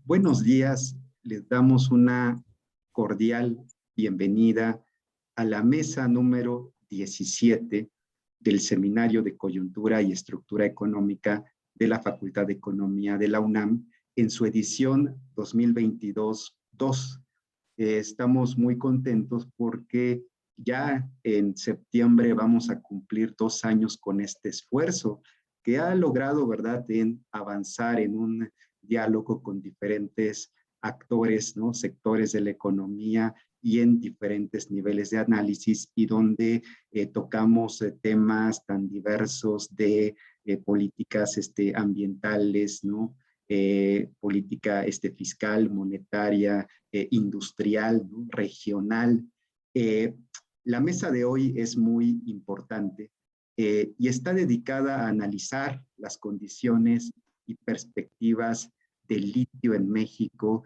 Buenos días, les damos una cordial bienvenida a la mesa número 17 del Seminario de Coyuntura y Estructura Económica de la Facultad de Economía de la UNAM en su edición 2022-2. Estamos muy contentos porque ya en septiembre vamos a cumplir 2 años con este esfuerzo que ha logrado, ¿verdad?, en avanzar en un diálogo con diferentes actores, ¿no?, sectores de la economía y en diferentes niveles de análisis, y donde tocamos temas tan diversos de políticas ambientales, ¿no?, política fiscal, monetaria, industrial, ¿no?, regional. La mesa de hoy es muy importante y está dedicada a analizar las condiciones y perspectivas del litio en México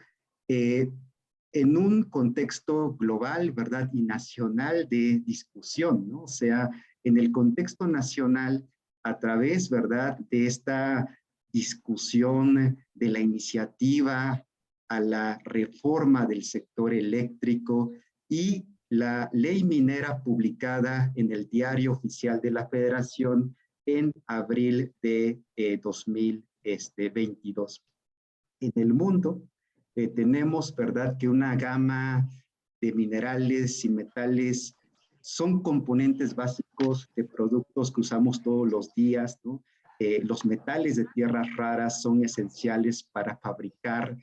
en un contexto global, ¿verdad?, y nacional de discusión, ¿no? O sea, en el contexto nacional, a través, ¿verdad?, de esta discusión de la iniciativa a la reforma del sector eléctrico y la ley minera publicada en el Diario Oficial de la Federación en abril de 2022. En el mundo tenemos, ¿verdad?, que una gama de minerales y metales son componentes básicos de productos que usamos todos los días, ¿no? Los metales de tierras raras son esenciales para fabricar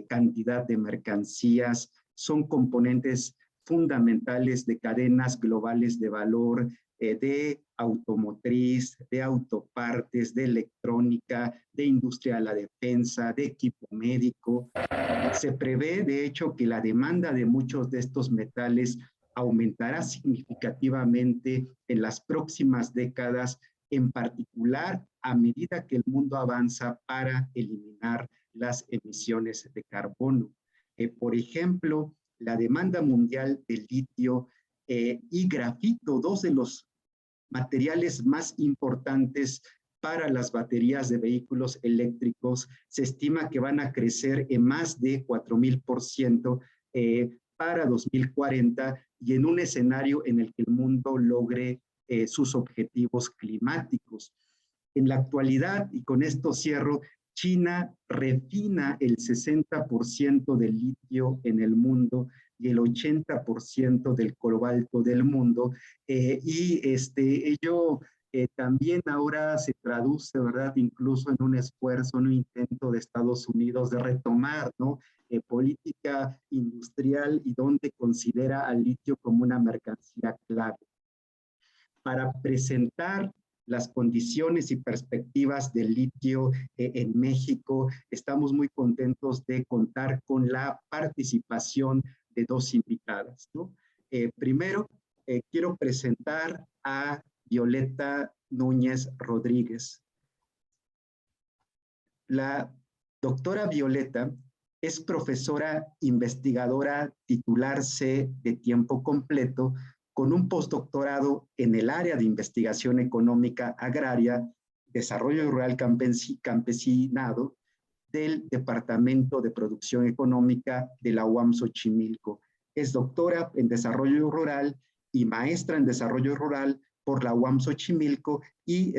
cantidad de mercancías, son componentes fundamentales de cadenas globales de valor, de automotriz, de autopartes, de electrónica, de industria de la defensa, de equipo médico. Se prevé, de hecho, que la demanda de muchos de estos metales aumentará significativamente en las próximas décadas, en particular a medida que el mundo avanza para eliminar las emisiones de carbono. Por ejemplo, la demanda mundial de litio y grafito, dos de los materiales más importantes para las baterías de vehículos eléctricos, se estima que van a crecer en más de 4,000% para 2040, y en un escenario en el que el mundo logre sus objetivos climáticos. En la actualidad, y con esto cierro, China refina el 60% del litio en el mundo y el 80% del cobalto del mundo, y ello también ahora se traduce, ¿verdad?, incluso en un esfuerzo, en un intento de Estados Unidos de retomar, ¿no?, política industrial, y donde considera al litio como una mercancía clave. Para presentar las condiciones y perspectivas del litio en México, estamos muy contentos de contar con la participación de dos invitadas, ¿no? Primero, quiero presentar a Violeta Núñez Rodríguez. La doctora Violeta es profesora investigadora titular C de tiempo completo, con un postdoctorado en el área de investigación económica agraria, desarrollo rural campesinado del Departamento de Producción Económica de la UAM Xochimilco. Es doctora en desarrollo rural y maestra en desarrollo rural por la UAM Xochimilco, y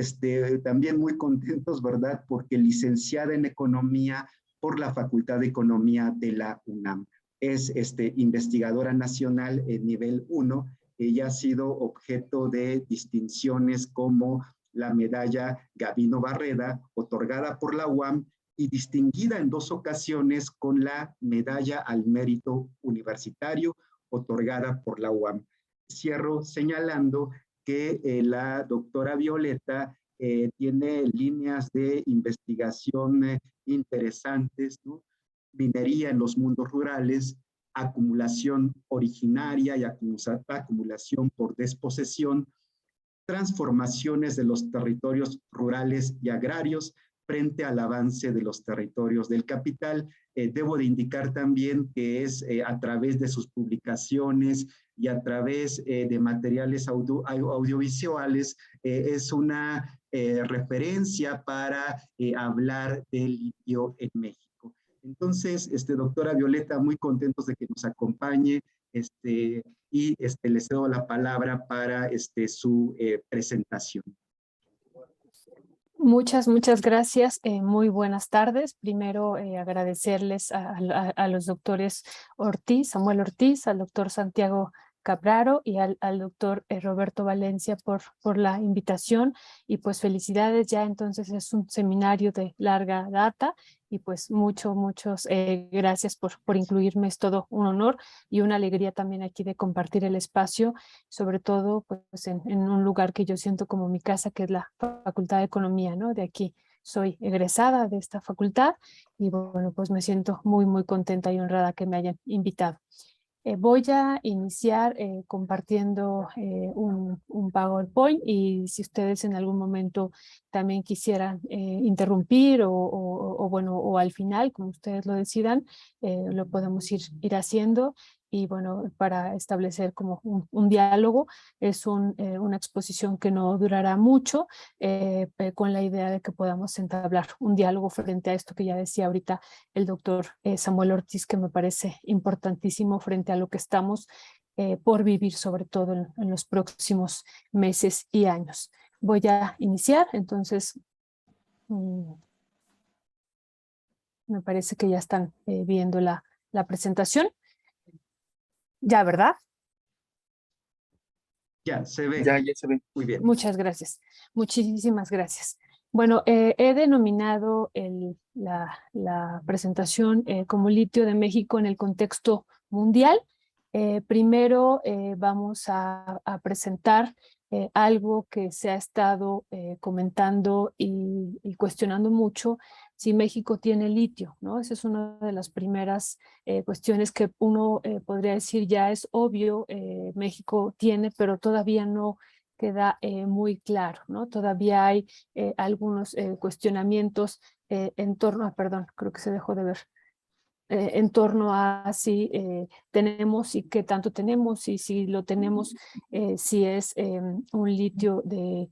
también muy contentos, ¿verdad?, porque licenciada en Economía por la Facultad de Economía de la UNAM. Es investigadora nacional en nivel 1. Ella ha sido objeto de distinciones como la medalla Gabino Barreda, otorgada por la UAM, y distinguida en 2 ocasiones con la medalla al mérito universitario, otorgada por la UAM. Cierro señalando que la doctora Violeta tiene líneas de investigación interesantes, ¿no? Minería en los mundos rurales, acumulación originaria y acumulación por desposesión, transformaciones de los territorios rurales y agrarios frente al avance de los territorios del capital. Debo de indicar también que es a través de sus publicaciones y a través de materiales audiovisuales, es una referencia para hablar del litio en México. Entonces, doctora Violeta, muy contentos de que nos acompañe y le cedo la palabra para su presentación. Muchas gracias. Muy buenas tardes. Primero, agradecerles a los doctores Ortiz, Samuel Ortiz, al doctor Santiago Capraro y al doctor Roberto Valencia por la invitación. Y pues felicidades, ya entonces es un seminario de larga data y pues muchas gracias por incluirme. Es todo un honor y una alegría también aquí de compartir el espacio, sobre todo pues en un lugar que yo siento como mi casa, que es la Facultad de Economía, ¿no? De aquí soy egresada de esta facultad y bueno, pues me siento muy contenta y honrada que me hayan invitado. Voy a iniciar compartiendo un PowerPoint, y si ustedes en algún momento también quisieran interrumpir bueno, o al final, como ustedes lo decidan, lo podemos ir haciendo. Y bueno, para establecer como un diálogo, es una exposición que no durará mucho, con la idea de que podamos entablar un diálogo frente a esto que ya decía ahorita el doctor Samuel Ortiz, que me parece importantísimo frente a lo que estamos por vivir, sobre todo en los próximos meses y años. Voy a iniciar, entonces me parece que ya están viendo la presentación. Ya, ¿verdad? Ya, se ve. Ya se ve. Muy bien. Muchas gracias. Muchísimas gracias. Bueno, he denominado la presentación como Litio de México en el contexto mundial. Primero vamos a presentar algo que se ha estado comentando y cuestionando mucho: si México tiene litio, ¿no? Esa es una de las primeras cuestiones que uno podría decir ya es obvio. México tiene, pero todavía no queda muy claro, ¿no? Todavía hay algunos cuestionamientos en torno a, perdón, creo que se dejó de ver, en torno a si tenemos y qué tanto tenemos, y si lo tenemos, si es un litio de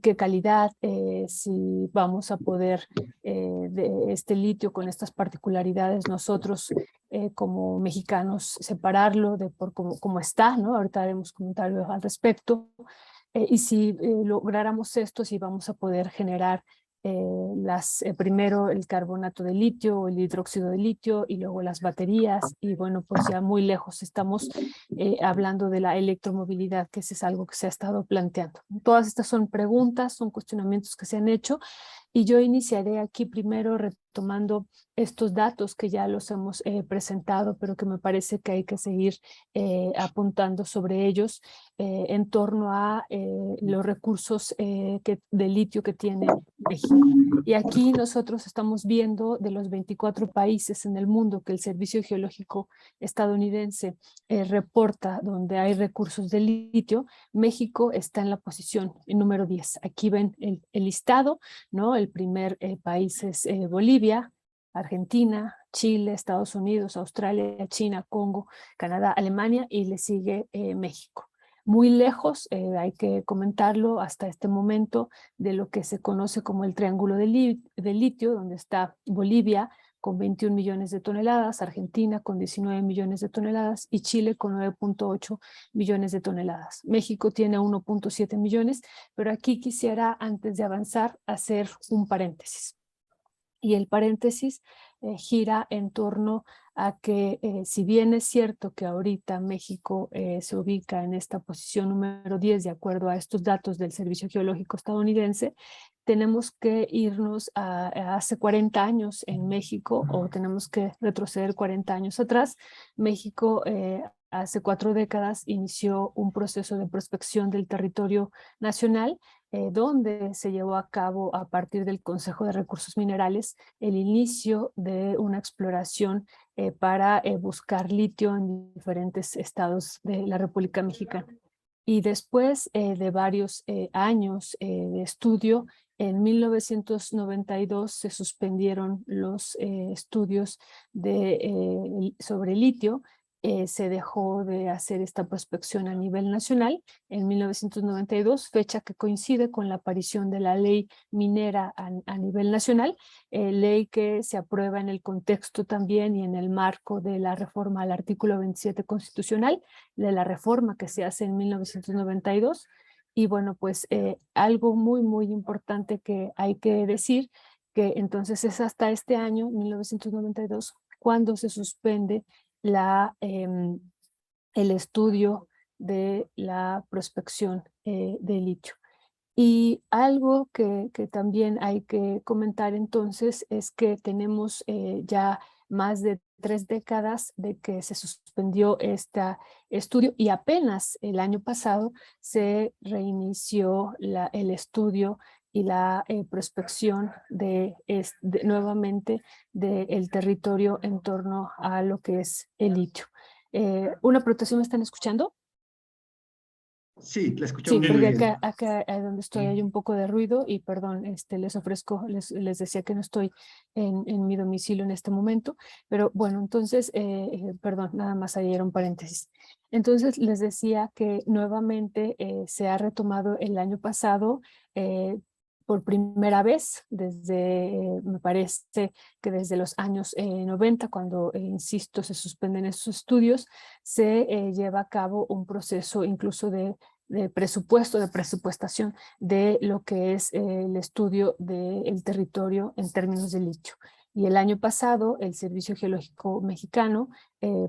qué calidad, si vamos a poder de este litio con estas particularidades nosotros como mexicanos separarlo de por cómo está, ¿no? Ahorita haremos comentarios al respecto. Y si lográramos esto, si vamos a poder generar primero el carbonato de litio o el hidróxido de litio y luego las baterías. Y bueno, pues ya muy lejos estamos hablando de la electromovilidad, que ese es algo que se ha estado planteando. Todas estas son preguntas, son cuestionamientos que se han hecho, y yo iniciaré aquí primero retomando estos datos que ya los hemos presentado, pero que me parece que hay que seguir apuntando sobre ellos en torno a los recursos de litio que tiene México. Y aquí nosotros estamos viendo, de los 24 países en el mundo que el Servicio Geológico estadounidense reporta donde hay recursos de litio, México está en la posición número 10. Aquí ven el listado, ¿no? El primer país es Bolivia, Argentina, Chile, Estados Unidos, Australia, China, Congo, Canadá, Alemania, y le sigue México. Muy lejos, hay que comentarlo hasta este momento, de lo que se conoce como el Triángulo de Litio, donde está Bolivia con 21 millones de toneladas, Argentina con 19 millones de toneladas y Chile con 9.8 millones de toneladas. México tiene 1.7 millones, pero aquí quisiera, antes de avanzar, hacer un paréntesis. Y el paréntesis gira en torno a que si bien es cierto que ahorita México se ubica en esta posición número 10 de acuerdo a estos datos del Servicio Geológico estadounidense, tenemos que irnos a hace 40 años en México, o tenemos que retroceder 40 años atrás. México hace 4 décadas inició un proceso de prospección del territorio nacional, donde se llevó a cabo, a partir del Consejo de Recursos Minerales, el inicio de una exploración para buscar litio en diferentes estados de la República Mexicana. Y después de varios años de estudio, en 1992 se suspendieron los estudios sobre litio, se dejó de hacer esta prospección a nivel nacional en 1992, fecha que coincide con la aparición de la ley minera a nivel nacional, ley que se aprueba en el contexto también y en el marco de la reforma al artículo 27 constitucional, de la reforma que se hace en 1992. Y bueno, pues algo muy, muy importante que hay que decir, que entonces es hasta este año, 1992, cuando se suspende el estudio de la prospección de litio. Y algo que también hay que comentar entonces es que tenemos ya más de 3 décadas de que se suspendió este estudio y apenas el año pasado se reinició el estudio y la prospección nuevamente del territorio en torno a lo que es el litio. ¿Una protección me están escuchando? Sí, la Sí, escuchamos muy porque bien. acá donde estoy hay un poco de ruido y perdón, les ofrezco, les decía que no estoy en mi domicilio en este momento, pero bueno, entonces, perdón, nada más ahí era un paréntesis. Entonces les decía que nuevamente se ha retomado el año pasado por primera vez desde, me parece que desde los años 90, cuando, insisto, se suspenden esos estudios, se lleva a cabo un proceso incluso de presupuesto, de presupuestación de lo que es el estudio del territorio en términos de litio. Y el año pasado el Servicio Geológico Mexicano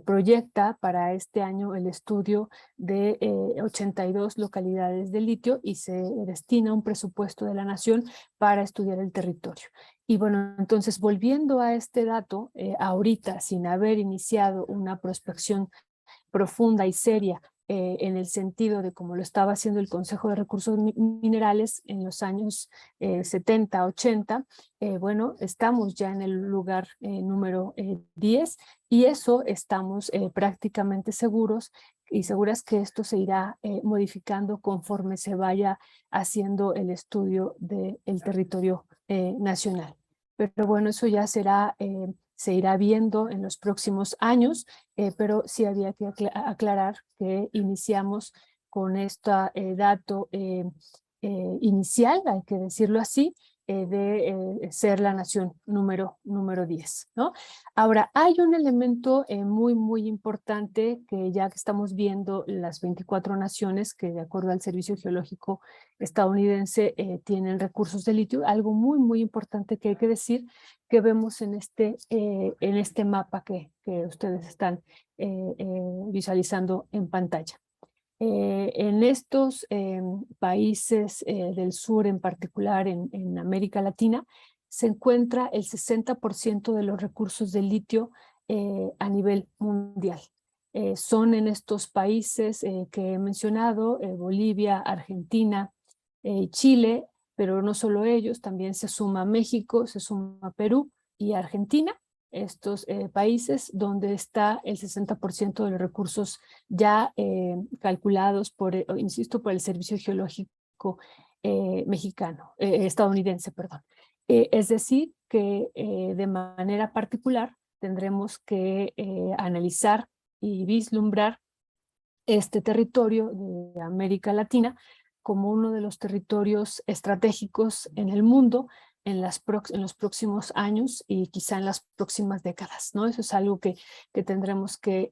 proyecta para este año el estudio de 82 localidades de litio y se destina un presupuesto de la nación para estudiar el territorio. Y bueno, entonces volviendo a este dato, ahorita sin haber iniciado una prospección profunda y seria en el sentido de como lo estaba haciendo el Consejo de Recursos Minerales en los años 70, 80, bueno, estamos ya en el lugar número 10 y eso estamos prácticamente seguros y seguras que esto se irá modificando conforme se vaya haciendo el estudio del territorio nacional. Pero bueno, eso ya será se irá viendo en los próximos años, pero sí había que aclarar que iniciamos con este dato inicial, hay que decirlo así, de ser la nación número 10, ¿no? Ahora, hay un elemento muy, muy importante que ya que estamos viendo las 24 naciones que de acuerdo al Servicio Geológico estadounidense tienen recursos de litio, algo muy, muy importante que hay que decir que vemos en este mapa que ustedes están visualizando en pantalla. En estos países del sur, en particular en América Latina, se encuentra el 60% de los recursos de litio a nivel mundial. Son en estos países que he mencionado, Bolivia, Argentina, Chile, pero no solo ellos, también se suma México, se suma Perú y Argentina, estos países donde está el 60% de los recursos ya calculados insisto, por el Servicio Geológico estadounidense, perdón. Es decir, que de manera particular tendremos que analizar y vislumbrar este territorio de América Latina como uno de los territorios estratégicos en el mundo en los próximos años y quizá en las próximas décadas, ¿no? Eso es algo que tendremos que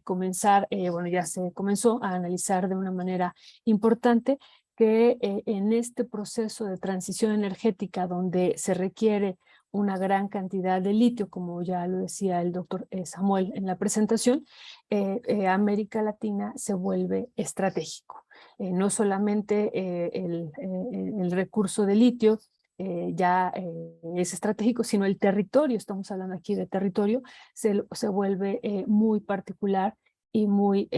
comenzar, bueno, ya se comenzó a analizar de una manera importante, que en este proceso de transición energética donde se requiere una gran cantidad de litio, como ya lo decía el doctor Samuel en la presentación, América Latina se vuelve estratégico. No solamente el recurso de litio ya es estratégico, sino el territorio, estamos hablando aquí de territorio, se vuelve muy particular y muy,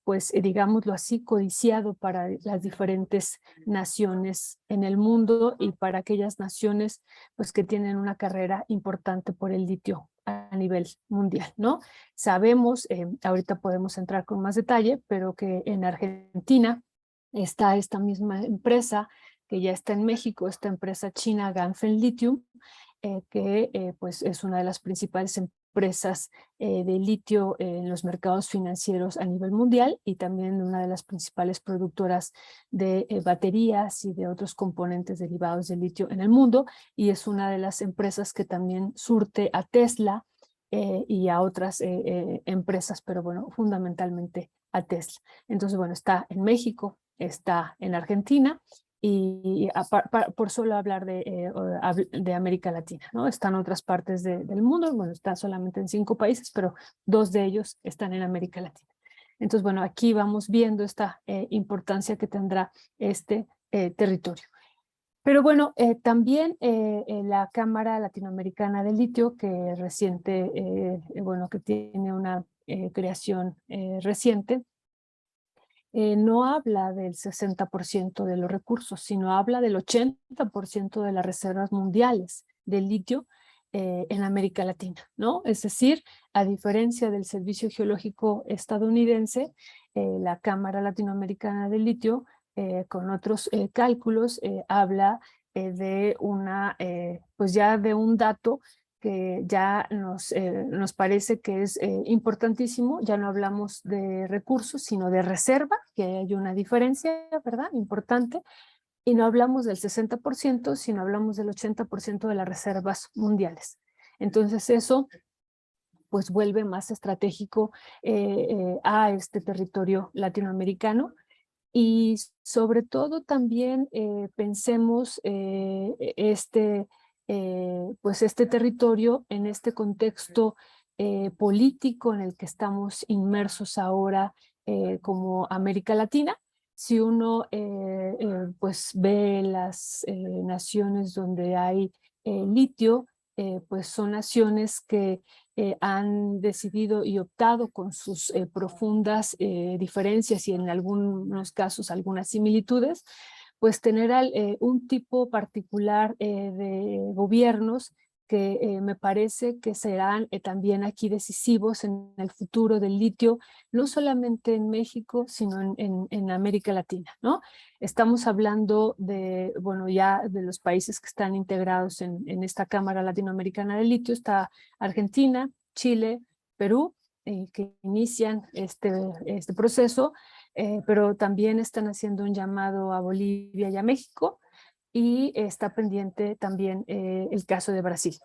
pues digámoslo así, codiciado para las diferentes naciones en el mundo y para aquellas naciones pues, que tienen una carrera importante por el litio a nivel mundial, ¿no? Sabemos, ahorita podemos entrar con más detalle, pero que en Argentina está esta misma empresa que ya está en México, esta empresa china Ganfeng Lithium, que pues es una de las principales empresas de litio en los mercados financieros a nivel mundial y también una de las principales productoras de baterías y de otros componentes derivados del litio en el mundo, y es una de las empresas que también surte a Tesla y a otras empresas, pero bueno, fundamentalmente a Tesla. Entonces, bueno, está en México, está en Argentina, y por solo hablar de América Latina, ¿no? Están otras partes del mundo, bueno, está solamente en 5 países, pero 2 de ellos están en América Latina. Entonces, bueno, aquí vamos viendo esta importancia que tendrá este territorio. Pero bueno, también la Cámara Latinoamericana de Litio, que reciente, bueno, que tiene una creación reciente, no habla del 60% de los recursos, sino habla del 80% de las reservas mundiales de litio en América Latina, ¿no? Es decir, a diferencia del Servicio Geológico estadounidense, la Cámara Latinoamericana de Litio, con otros cálculos, habla de una, pues ya de un dato que ya nos parece que es importantísimo. Ya no hablamos de recursos, sino de reserva, que hay una diferencia, ¿verdad? Importante. Y no hablamos del 60%, sino hablamos del 80% de las reservas mundiales. Entonces eso pues vuelve más estratégico a este territorio latinoamericano. Y sobre todo también pensemos pues este territorio en este contexto político en el que estamos inmersos ahora como América Latina. Si uno pues ve las naciones donde hay litio, pues son naciones que han decidido y optado con sus profundas diferencias y en algunos casos algunas similitudes, pues tener un tipo particular de gobiernos que me parece que serán también aquí decisivos en el futuro del litio, no solamente en México, sino en América Latina, ¿no? Estamos hablando de, bueno, ya de los países que están integrados en esta Cámara Latinoamericana de Litio. Está Argentina, Chile, Perú, que inician este proceso, pero también están haciendo un llamado a Bolivia y a México, y está pendiente también el caso de Brasil.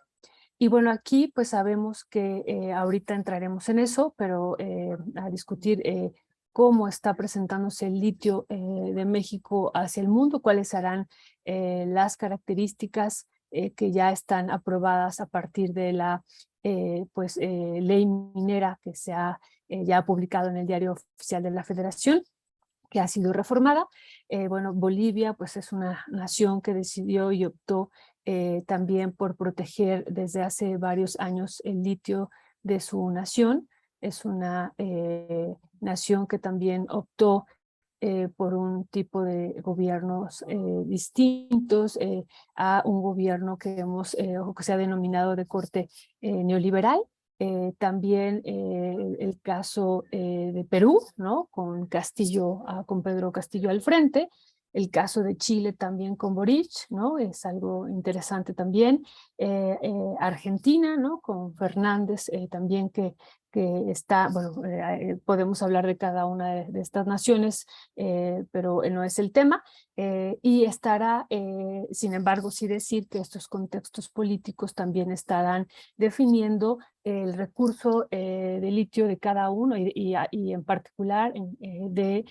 Y bueno, aquí pues sabemos que ahorita entraremos en eso, pero a discutir cómo está presentándose el litio de México hacia el mundo, cuáles serán las características que ya están aprobadas a partir de la ley minera que se ha ya publicado en el Diario Oficial de la Federación, que ha sido reformada. Bueno, Bolivia pues es una nación que decidió y optó también por proteger desde hace varios años el litio de su nación. Es una nación que también optó por un tipo de gobiernos distintos a un gobierno que o que se ha denominado de corte neoliberal. También el caso de Perú, ¿no? Con Pedro Castillo al frente. El caso de Chile también con Boric, ¿no? Es algo interesante también. Argentina, ¿no? Con Fernández también que está, bueno, podemos hablar de cada una de estas naciones, pero no es el tema. Y estará, sin embargo, sí decir que estos contextos políticos también estarán definiendo el recurso de litio de cada uno y en particular de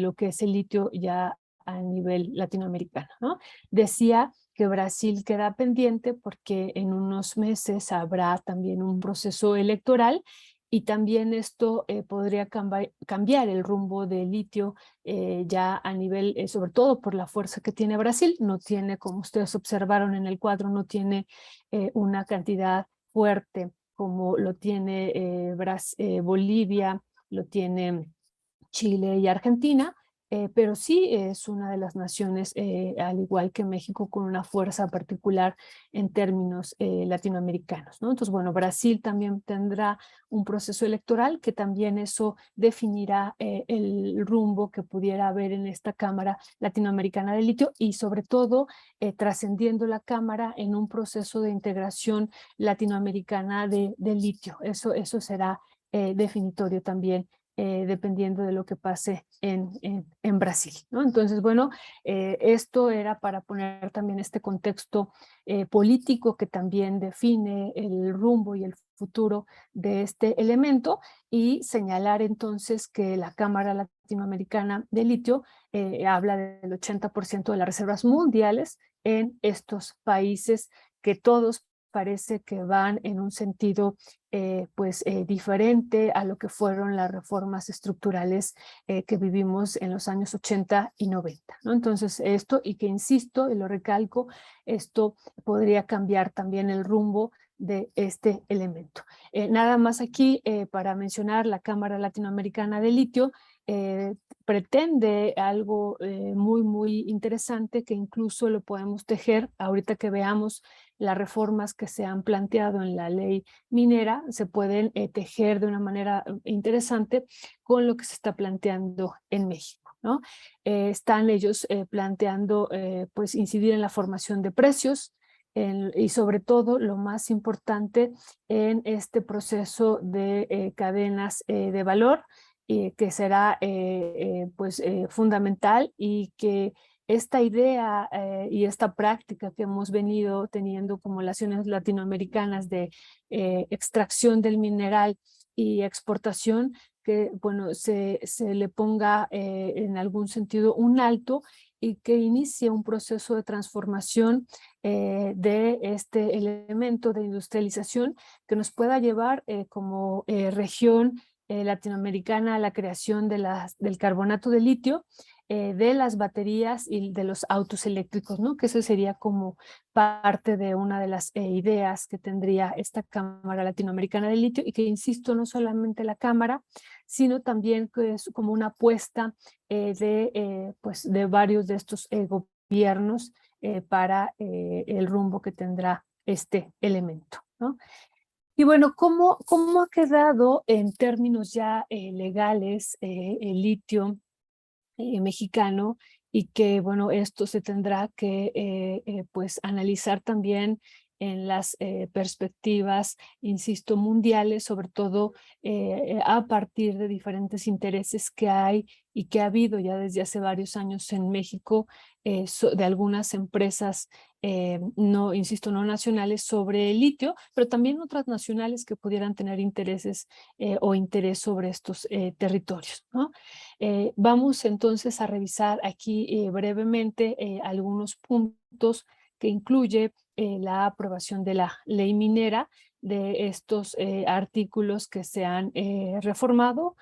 lo que es el litio ya a nivel latinoamericano, ¿no? Decía que Brasil queda pendiente porque en unos meses habrá también un proceso electoral y también esto podría cambiar el rumbo del litio ya a nivel, sobre todo por la fuerza que tiene Brasil. No tiene, como ustedes observaron en el cuadro, no tiene una cantidad fuerte como lo tiene Bolivia, lo tiene Chile y Argentina, pero sí es una de las naciones, al igual que México, con una fuerza particular en términos latinoamericanos, ¿no? Entonces, bueno, Brasil también tendrá un proceso electoral que también eso definirá el rumbo que pudiera haber en esta Cámara Latinoamericana de Litio y sobre todo trascendiendo la Cámara en un proceso de integración latinoamericana de litio. Eso será definitorio también dependiendo de lo que pase en Brasil, ¿no? Entonces, bueno, esto era para poner también este contexto político que también define el rumbo y el futuro de este elemento y señalar entonces que la Cámara Latinoamericana de Litio habla del 80% de las reservas mundiales en estos países que todos parece que van en un sentido diferente a lo que fueron las reformas estructurales que vivimos en los años 80 y 90, ¿no? Entonces esto, y que insisto y lo recalco, esto podría cambiar también el rumbo de este elemento. Nada más aquí para mencionar la Cámara Latinoamericana de Litio, pretende algo muy interesante que incluso lo podemos tejer ahorita que veamos las reformas que se han planteado en la ley minera, se pueden tejer de una manera interesante con lo que se está planteando en México, ¿no? Están ellos planteando pues incidir en la formación de precios y sobre todo lo más importante en este proceso de cadenas de valor que será fundamental y que esta idea y esta práctica que hemos venido teniendo como naciones latinoamericanas de extracción del mineral y exportación, que bueno, se le ponga en algún sentido un alto y que inicie un proceso de transformación de este elemento de industrialización que nos pueda llevar como región latinoamericana a la creación del carbonato de litio, de las baterías y de los autos eléctricos, ¿no? Que eso sería como parte de una de las ideas que tendría esta Cámara Latinoamericana de Litio y que, insisto, no solamente la Cámara, sino también que es como una apuesta de varios de estos gobiernos para el rumbo que tendrá este elemento, ¿no? Y bueno, ¿cómo ha quedado en términos ya legales el litio mexicano? Y que, bueno, esto se tendrá que pues analizar también en las perspectivas, insisto, mundiales, sobre todo a partir de diferentes intereses que hay y que ha habido ya desde hace varios años en México de algunas empresas, no, insisto, no nacionales sobre el litio, pero también otras nacionales que pudieran tener intereses o interés sobre estos territorios, ¿no? Vamos entonces a revisar aquí brevemente algunos puntos que incluye la aprobación de la ley minera de estos artículos que se han reformado,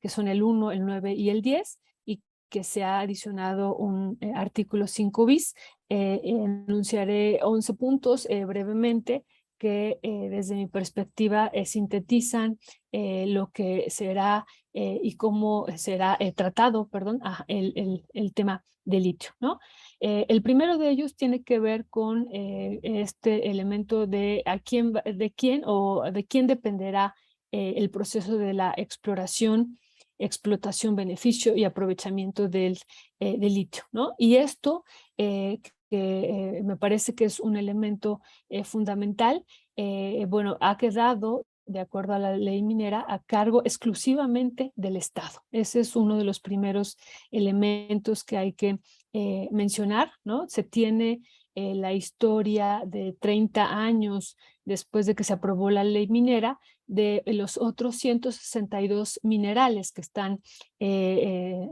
que son el 1, el 9 y el 10, y que se ha adicionado un artículo 5 bis. Enunciaré 11 puntos brevemente que desde mi perspectiva sintetizan lo que será y cómo será tratado, perdón, el tema del litio, ¿no? El primero de ellos tiene que ver con este elemento de de quién dependerá el proceso de la exploración, explotación, beneficio y aprovechamiento del litio, ¿no? Y esto que me parece que es un elemento fundamental, bueno, ha quedado de acuerdo a la ley minera, a cargo exclusivamente del Estado. Ese es uno de los primeros elementos que hay que mencionar, ¿no? Se tiene la historia de 30 años después de que se aprobó la ley minera, de los otros 162 minerales que están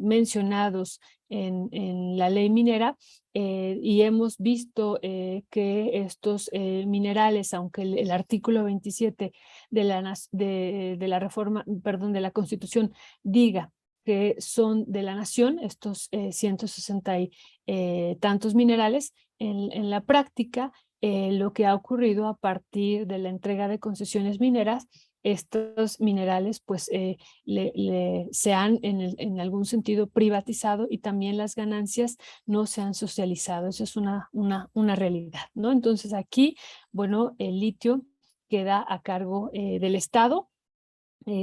mencionados en la ley minera, y hemos visto que estos minerales, aunque el artículo 27 de la reforma, perdón, de la Constitución diga que son de la nación, estos 160 y tantos minerales, en la práctica lo que ha ocurrido a partir de la entrega de concesiones mineras estos minerales pues se han en algún sentido privatizado y también las ganancias no se han socializado. Eso es una realidad, ¿no? Entonces aquí, bueno, el litio queda a cargo del Estado.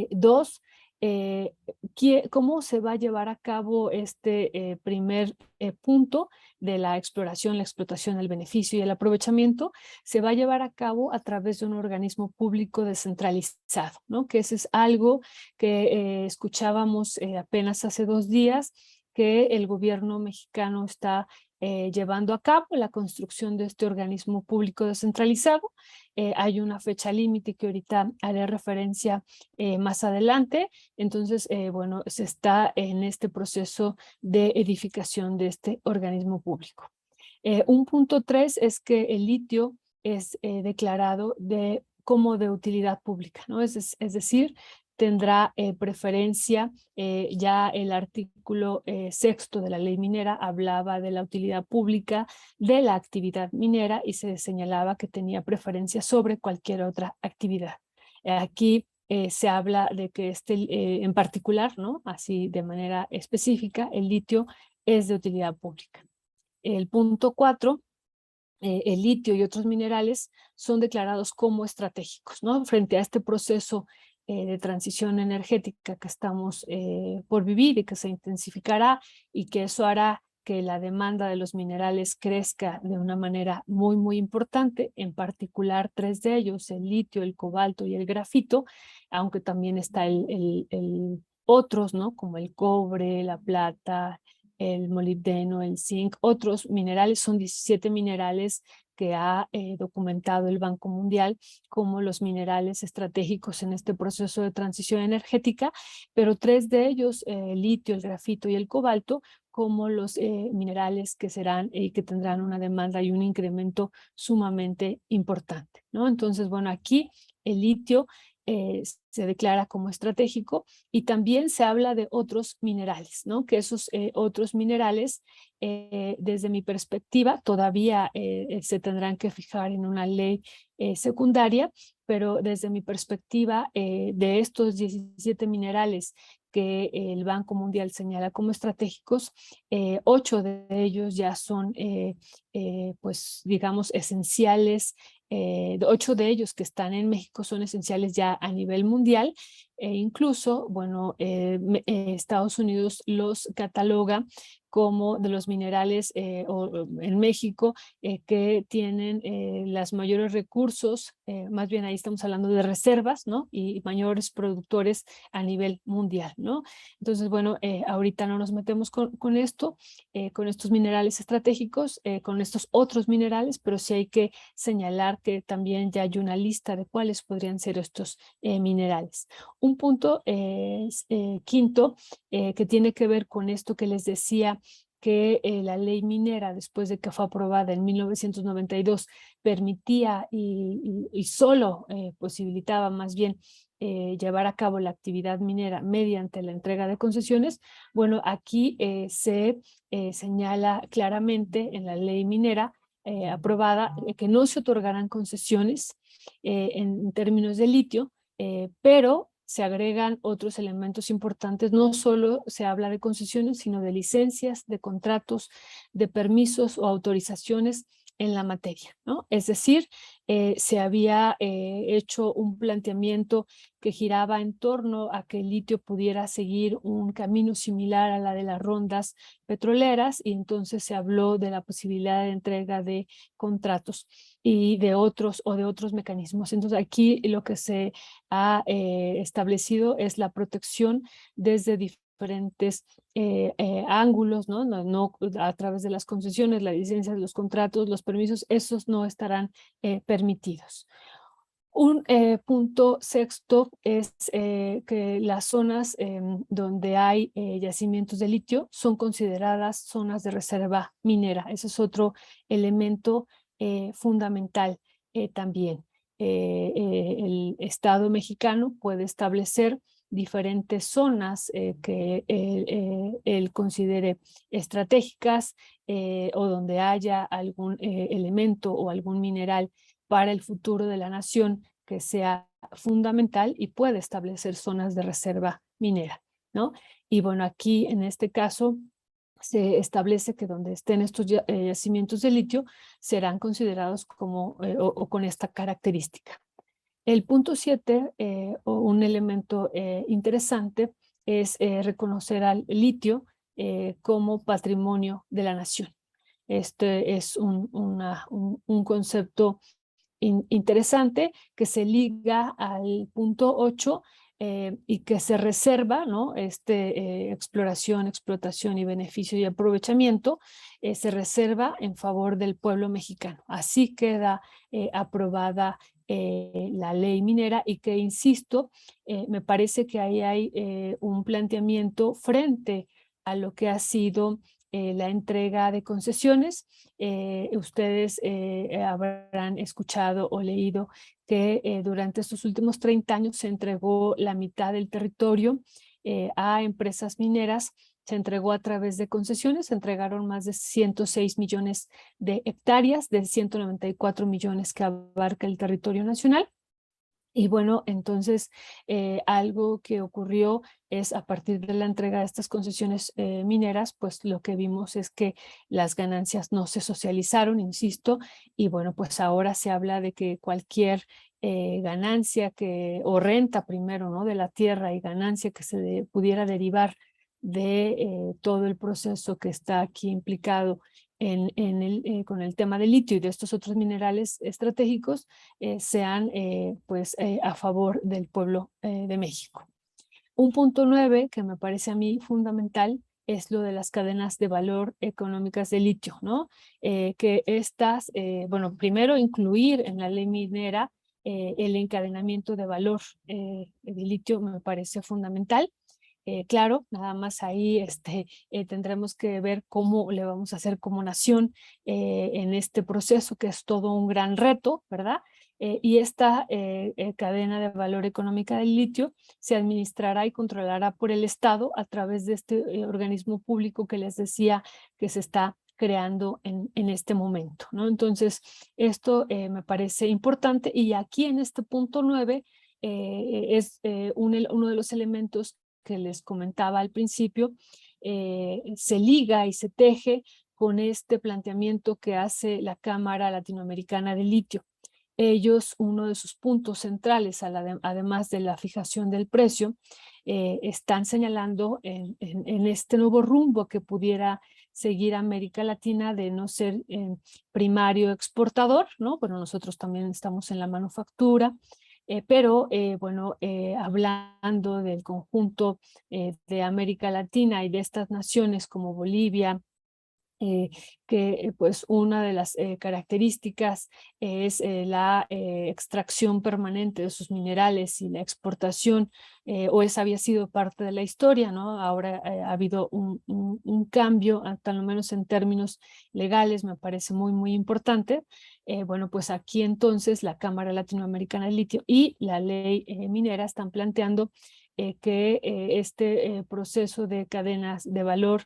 Dos, ¿cómo se va a llevar a cabo este primer punto de la exploración, la explotación, el beneficio y el aprovechamiento? Se va a llevar a cabo a través de un organismo público descentralizado, ¿no? Que ese es algo que escuchábamos apenas hace 2 días, que el gobierno mexicano está llevando a cabo la construcción de este organismo público descentralizado. Hay una fecha límite que ahorita haré referencia más adelante. Entonces, bueno, se está en este proceso de edificación de este organismo público. Un punto 3 es que el litio es declarado como de utilidad pública, ¿no? Es decir, tendrá preferencia. Ya el artículo 6º de la ley minera hablaba de la utilidad pública de la actividad minera y se señalaba que tenía preferencia sobre cualquier otra actividad. Aquí se habla de que en particular, ¿no? Así de manera específica, el litio es de utilidad pública. El punto 4, el litio y otros minerales son declarados como estratégicos, ¿no? Frente a este proceso de transición energética que estamos por vivir y que se intensificará, y que eso hará que la demanda de los minerales crezca de una manera muy, muy importante, en particular 3 de ellos, el litio, el cobalto y el grafito, aunque también está otros, ¿no? Como el cobre, la plata, el molibdeno, el zinc, otros minerales. Son 17 minerales que ha documentado el Banco Mundial como los minerales estratégicos en este proceso de transición energética, pero 3 de ellos, el litio, el grafito y el cobalto, como los minerales que serán y que tendrán una demanda y un incremento sumamente importante, ¿no? Entonces, bueno, aquí el litio se declara como estratégico, y también se habla de otros minerales, ¿no? Que esos otros minerales, desde mi perspectiva, todavía se tendrán que fijar en una ley secundaria, pero desde mi perspectiva, de estos 17 minerales que el Banco Mundial señala como estratégicos, 8 de ellos ya son, pues, digamos, esenciales. 8 de ellos que están en México son esenciales ya a nivel mundial, e incluso, bueno, Estados Unidos los cataloga como de los minerales en México que tienen los mayores recursos. Más bien ahí estamos hablando de reservas, ¿no? Y mayores productores a nivel mundial, ¿no? Entonces, bueno, ahorita no nos metemos con esto, con estos minerales estratégicos, con estos otros minerales, pero sí hay que señalar que también ya hay una lista de cuáles podrían ser estos minerales. Un punto quinto, que tiene que ver con esto que les decía, que la ley minera, después de que fue aprobada en 1992, permitía y solo posibilitaba más bien llevar a cabo la actividad minera mediante la entrega de concesiones. Bueno, aquí se señala claramente en la ley minera aprobada que no se otorgarán concesiones en términos de litio, pero se agregan otros elementos importantes. No solo se habla de concesiones, sino de licencias, de contratos, de permisos o autorizaciones en la materia, ¿no? Es decir, se había hecho un planteamiento que giraba en torno a que el litio pudiera seguir un camino similar a la de las rondas petroleras, y entonces se habló de la posibilidad de entrega de contratos y de otros mecanismos. Entonces aquí lo que se ha establecido es la protección desde diferentes ángulos, ¿no? No a través de las concesiones, las licencias, los contratos, los permisos, esos no estarán permitidos. Un punto sexto es que las zonas donde hay yacimientos de litio son consideradas zonas de reserva minera. Ese es otro elemento fundamental también. El Estado mexicano puede establecer diferentes zonas que él considere estratégicas, o donde haya algún elemento o algún mineral para el futuro de la nación que sea fundamental y puede establecer zonas de reserva minera, ¿no? Y bueno, aquí en este caso se establece que donde estén estos yacimientos de litio serán considerados como o con esta característica. El punto 7, o un elemento interesante, es reconocer al litio como patrimonio de la nación. Este es un concepto interesante que se liga al punto 8 y que se reserva, ¿no? Exploración, explotación y beneficio y aprovechamiento se reserva en favor del pueblo mexicano. Así queda aprobada la ley minera y que, insisto, me parece que ahí hay un planteamiento frente a lo que ha sido la entrega de concesiones. Ustedes habrán escuchado o leído que durante estos últimos 30 años se entregó la mitad del territorio a empresas mineras. Se entregó a través de concesiones, se entregaron más de 106 millones de hectáreas de 194 millones que abarca el territorio nacional. Y bueno, entonces algo que ocurrió es a partir de la entrega de estas concesiones mineras, pues lo que vimos es que las ganancias no se socializaron, insisto, y bueno, pues ahora se habla de que cualquier ganancia o renta primero, ¿no? De la tierra y ganancia que se pudiera derivar de todo el proceso que está aquí implicado con el tema del litio y de estos otros minerales estratégicos, sean a favor del pueblo de México. Un punto 9 que me parece a mí fundamental es lo de las cadenas de valor económicas de litio, ¿no? Que estas, bueno, primero incluir en la ley minera el encadenamiento de valor de litio me parece fundamental. Claro, nada más ahí tendremos que ver cómo le vamos a hacer como nación en este proceso, que es todo un gran reto, ¿verdad? Y esta cadena de valor económica del litio se administrará y controlará por el Estado a través de este organismo público que les decía que se está creando en este momento, ¿no? Entonces, esto me parece importante, y aquí en este punto 9 es uno de los elementos que les comentaba al principio, se liga y se teje con este planteamiento que hace la Cámara Latinoamericana de Litio. Ellos, uno de sus puntos centrales, además de la fijación del precio, están señalando en este nuevo rumbo que pudiera seguir América Latina de no ser primario exportador, ¿no? Bueno, nosotros también estamos en la manufactura, pero bueno, hablando del conjunto de América Latina y de estas naciones como Bolivia, que pues una de las características es la extracción permanente de sus minerales y la exportación, o esa había sido parte de la historia, ¿no? Ahora ha habido un cambio, hasta lo menos en términos legales, me parece muy, muy importante. Bueno, pues aquí entonces la Cámara Latinoamericana de Litio y la ley minera están planteando que este proceso de cadenas de valor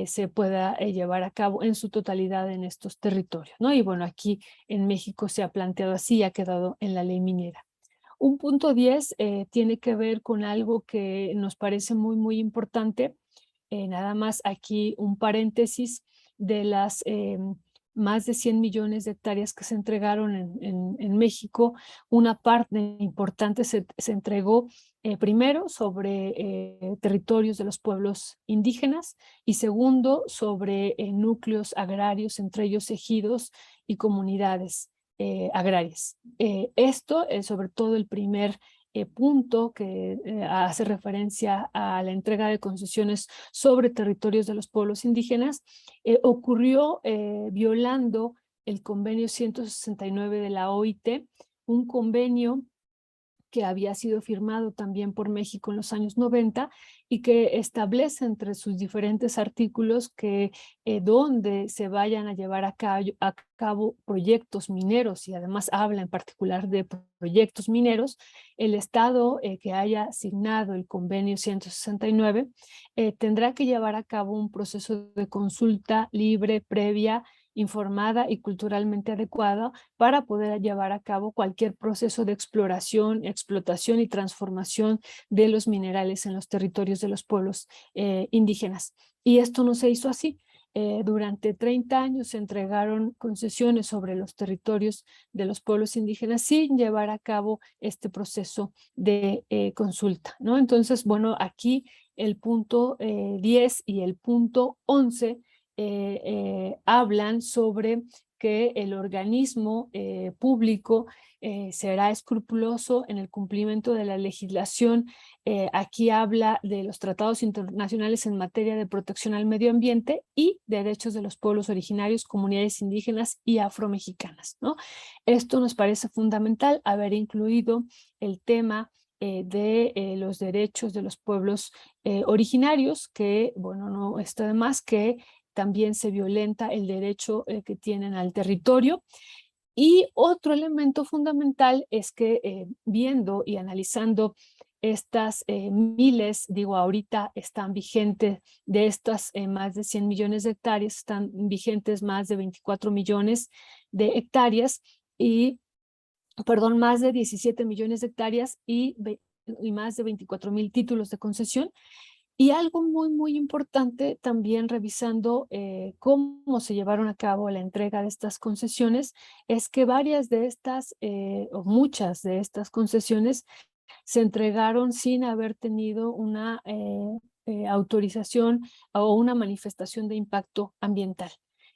se pueda llevar a cabo en su totalidad en estos territorios, ¿no? Y bueno, aquí en México se ha planteado así y ha quedado en la ley minera. Un punto 10 tiene que ver con algo que nos parece muy, muy importante. Nada más aquí un paréntesis de las más de 100 millones de hectáreas que se entregaron en México. Una parte importante se entregó primero sobre territorios de los pueblos indígenas y segundo sobre núcleos agrarios, entre ellos ejidos y comunidades agrarias. Esto es sobre todo el primer punto que hace referencia a la entrega de concesiones sobre territorios de los pueblos indígenas, ocurrió violando el convenio 169 de la OIT, un convenio que había sido firmado también por México en los años 90 y que establece entre sus diferentes artículos que donde se vayan a llevar a cabo proyectos mineros, y además habla en particular de proyectos mineros, el Estado que haya asignado el convenio 169 tendrá que llevar a cabo un proceso de consulta libre, previa informada y culturalmente adecuada para poder llevar a cabo cualquier proceso de exploración, explotación y transformación de los minerales en los territorios de los pueblos indígenas. Y esto no se hizo así. Durante 30 años se entregaron concesiones sobre los territorios de los pueblos indígenas sin llevar a cabo este proceso de consulta, ¿no? Entonces, bueno, aquí el punto 10 y el punto 11 hablan sobre que el organismo público será escrupuloso en el cumplimiento de la legislación. Aquí habla de los tratados internacionales en materia de protección al medio ambiente y derechos de los pueblos originarios, comunidades indígenas y afromexicanas, ¿no? Esto nos parece fundamental, haber incluido el tema de los derechos de los pueblos originarios, que, bueno, no está de más que también se violenta el derecho que tienen al territorio. Y otro elemento fundamental es que viendo y analizando estas miles, digo, ahorita están vigentes de estas más de 100 millones de hectáreas, están vigentes más de 24 millones de hectáreas y, perdón, más de 17 millones de hectáreas y más de 24,000 títulos de concesión. Y algo muy, muy importante también revisando cómo se llevaron a cabo la entrega de estas concesiones, es que varias de estas, o muchas de estas concesiones, se entregaron sin haber tenido una autorización o una manifestación de impacto ambiental.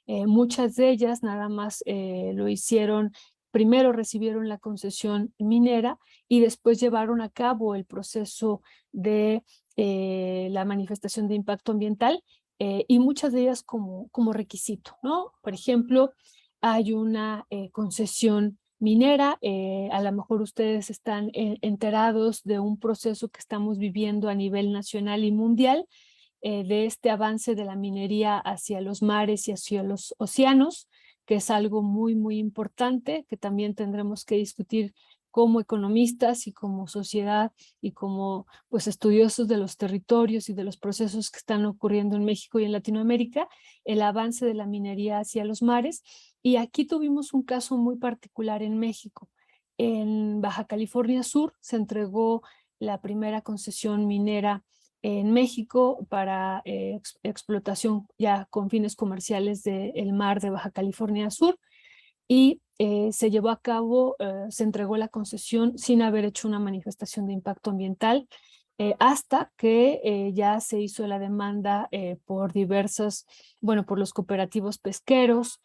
Muchas de ellas nada más lo hicieron, primero recibieron la concesión minera y después llevaron a cabo el proceso de la manifestación de impacto ambiental y muchas de ellas como requisito, ¿no? Por ejemplo, hay una concesión minera, a lo mejor ustedes están enterados de un proceso que estamos viviendo a nivel nacional y mundial, de este avance de la minería hacia los mares y hacia los océanos, que es algo muy, muy importante, que también tendremos que discutir como economistas y como sociedad y como pues estudiosos de los territorios y de los procesos que están ocurriendo en México y en Latinoamérica, el avance de la minería hacia los mares. Y aquí tuvimos un caso muy particular en México. En Baja California Sur se entregó la primera concesión minera en México para explotación ya con fines comerciales del mar de Baja California Sur y se llevó a cabo, se entregó la concesión sin haber hecho una manifestación de impacto ambiental hasta que ya se hizo la demanda por diversas, bueno, por los cooperativos pesqueros,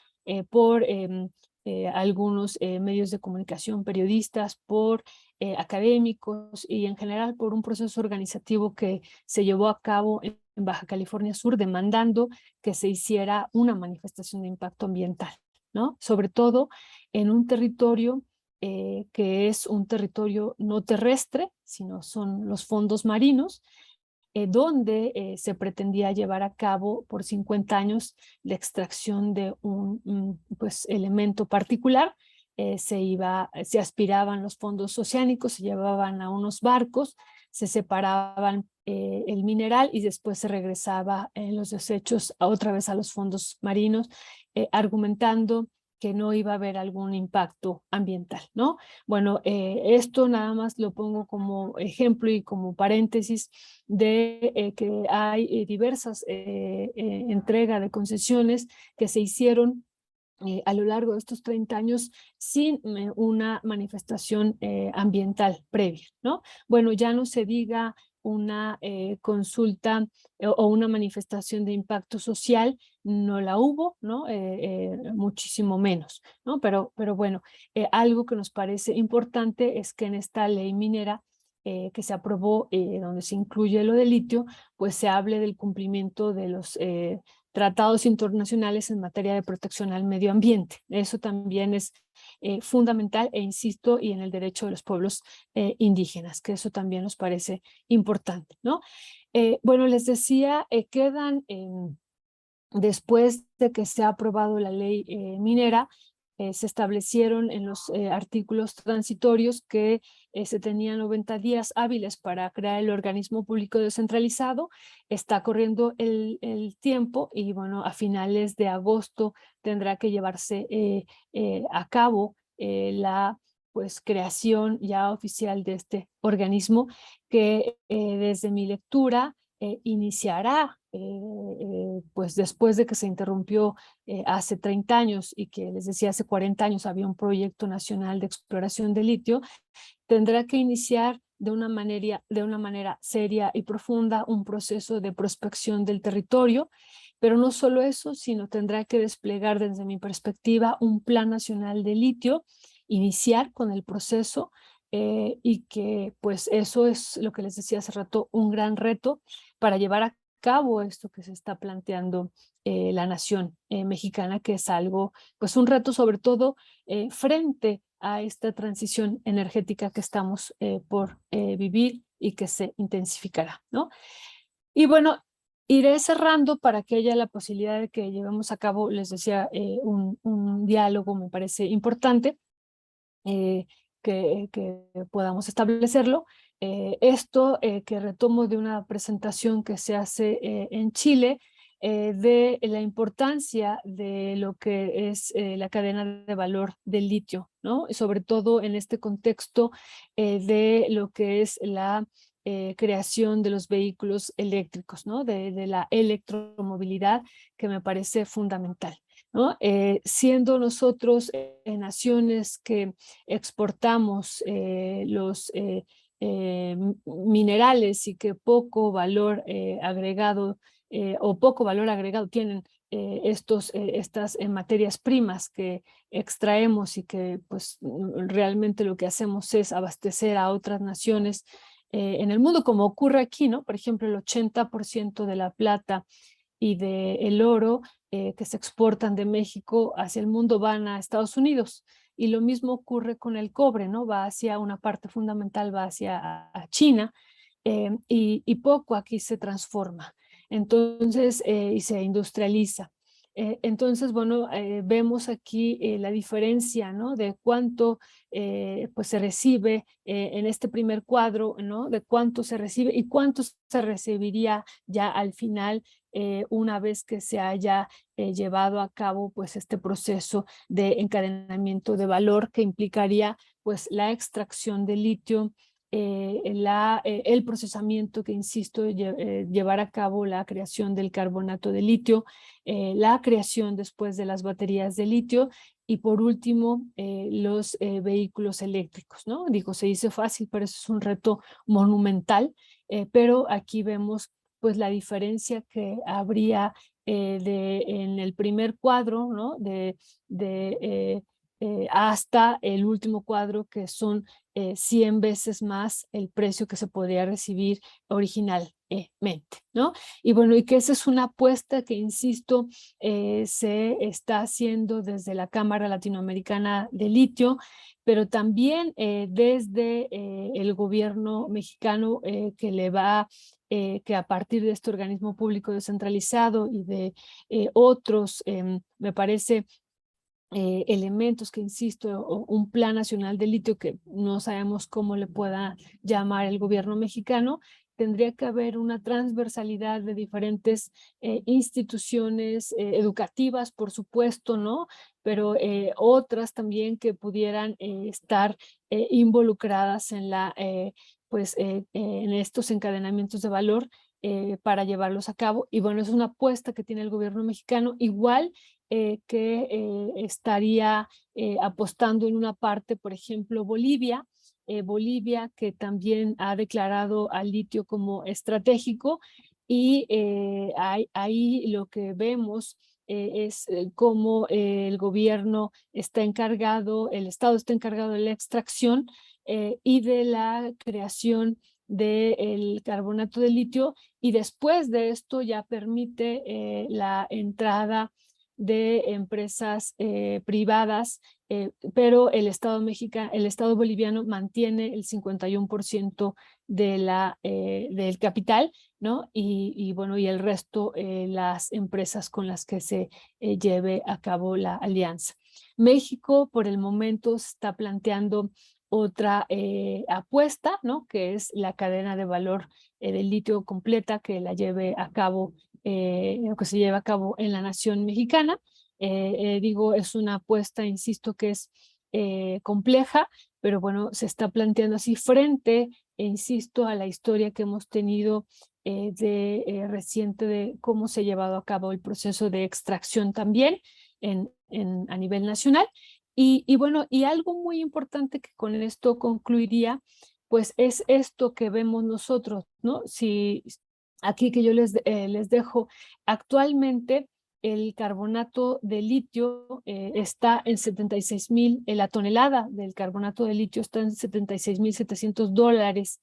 por algunos medios de comunicación, periodistas, por académicos y en general por un proceso organizativo que se llevó a cabo en Baja California Sur demandando que se hiciera una manifestación de impacto ambiental, ¿no? Sobre todo en un territorio que es un territorio no terrestre, sino son los fondos marinos, donde se pretendía llevar a cabo por 50 años la extracción de un pues, elemento particular. Se aspiraban los fondos oceánicos, se llevaban a unos barcos, se separaban el mineral y después se regresaba en los desechos otra vez a los fondos marinos, argumentando que no iba a haber algún impacto ambiental, ¿no? Bueno, esto nada más lo pongo como ejemplo y como paréntesis de que hay diversas entregas de concesiones que se hicieron a lo largo de estos 30 años sin una manifestación ambiental previa, ¿no? Bueno, ya no se diga una consulta o una manifestación de impacto social, no la hubo, ¿no? Muchísimo menos, ¿no? Pero bueno, algo que nos parece importante es que en esta ley minera que se aprobó, donde se incluye lo del litio, pues se hable del cumplimiento de los tratados internacionales en materia de protección al medio ambiente. Eso también es fundamental e insisto, y en el derecho de los pueblos indígenas, que eso también nos parece importante, ¿no? Bueno, les decía, quedan, después de que se ha aprobado la ley minera, se establecieron en los artículos transitorios que se tenían 90 días hábiles para crear el organismo público descentralizado. Está corriendo el tiempo y bueno, a finales de agosto tendrá que llevarse a cabo la pues creación ya oficial de este organismo que desde mi lectura iniciará pues después de que se interrumpió hace 30 años y que les decía hace 40 años había un proyecto nacional de exploración de litio, tendrá que iniciar de una manera seria y profunda un proceso de prospección del territorio, pero no solo eso, sino tendrá que desplegar desde mi perspectiva un plan nacional de litio, iniciar con el proceso y que pues eso es lo que les decía hace rato, un gran reto para llevar a cabo esto que se está planteando la nación mexicana, que es algo, pues un reto sobre todo frente a esta transición energética que estamos por vivir y que se intensificará, ¿no? Y bueno, iré cerrando para que haya la posibilidad de que llevemos a cabo, les decía, un diálogo, me parece importante, que podamos establecerlo. Esto que retomo de una presentación que se hace en Chile, de la importancia de lo que es la cadena de valor del litio, ¿no? Y sobre todo en este contexto de lo que es la creación de los vehículos eléctricos, ¿no? De la electromovilidad, que me parece fundamental, ¿no? Siendo nosotros naciones que exportamos los minerales y que poco valor agregado o poco valor agregado tienen estas materias primas que extraemos y que pues realmente lo que hacemos es abastecer a otras naciones en el mundo, como ocurre aquí, ¿no? Por ejemplo, el 80% de la plata y del oro que se exportan de México hacia el mundo van a Estados Unidos. Y lo mismo ocurre con el cobre, ¿no? Va hacia una parte fundamental, va hacia a China y poco aquí se transforma. Entonces, y se industrializa. Entonces, bueno, vemos aquí la diferencia, ¿no? De cuánto pues se recibe en este primer cuadro, ¿no? De cuánto se recibe y cuánto se recibiría ya al final una vez que se haya llevado a cabo pues este proceso de encadenamiento de valor que implicaría pues la extracción de litio, el procesamiento que, insisto, llevar a cabo la creación del carbonato de litio, la creación después de las baterías de litio y por último los vehículos eléctricos, ¿no? Digo, se dice fácil, pero eso es un reto monumental, pero aquí vemos pues la diferencia que habría en el primer cuadro, ¿no? Hasta el último cuadro, que son 100 veces más el precio que se podría recibir originalmente, ¿no? Y bueno, y que esa es una apuesta que, insisto, se está haciendo desde la Cámara Latinoamericana de Litio, pero también desde el gobierno mexicano que le va que a partir de este organismo público descentralizado y de otros, me parece, elementos que, insisto, un plan nacional de litio que no sabemos cómo le pueda llamar el gobierno mexicano, tendría que haber una transversalidad de diferentes instituciones educativas, por supuesto, ¿no? Pero otras también que pudieran estar involucradas en en estos encadenamientos de valor para llevarlos a cabo. Y bueno, es una apuesta que tiene el gobierno mexicano, igual que estaría apostando en una parte, por ejemplo, Bolivia. Bolivia, que también ha declarado al litio como estratégico, y ahí lo que vemos es cómo el gobierno está encargado, el Estado está encargado de la extracción y de la creación del carbonato de litio, y después de esto ya permite la entrada de empresas privadas, pero el Estado boliviano mantiene el 51% del capital, ¿no? Y bueno, y el resto las empresas con las que se lleve a cabo la alianza. México por el momento se está planteando otra apuesta, ¿no? Que es la cadena de valor del litio completa que la lleve a cabo, que se lleve a cabo en la nación mexicana. Digo, es una apuesta, insisto, que es compleja, pero bueno, se está planteando así frente, insisto, a la historia que hemos tenido reciente de cómo se ha llevado a cabo el proceso de extracción también a nivel nacional. Y bueno, y algo muy importante que con esto concluiría, pues es esto que vemos nosotros, ¿no? Si aquí que yo les dejo, actualmente el carbonato de litio está en 76,000, la tonelada del carbonato de litio está en $76,700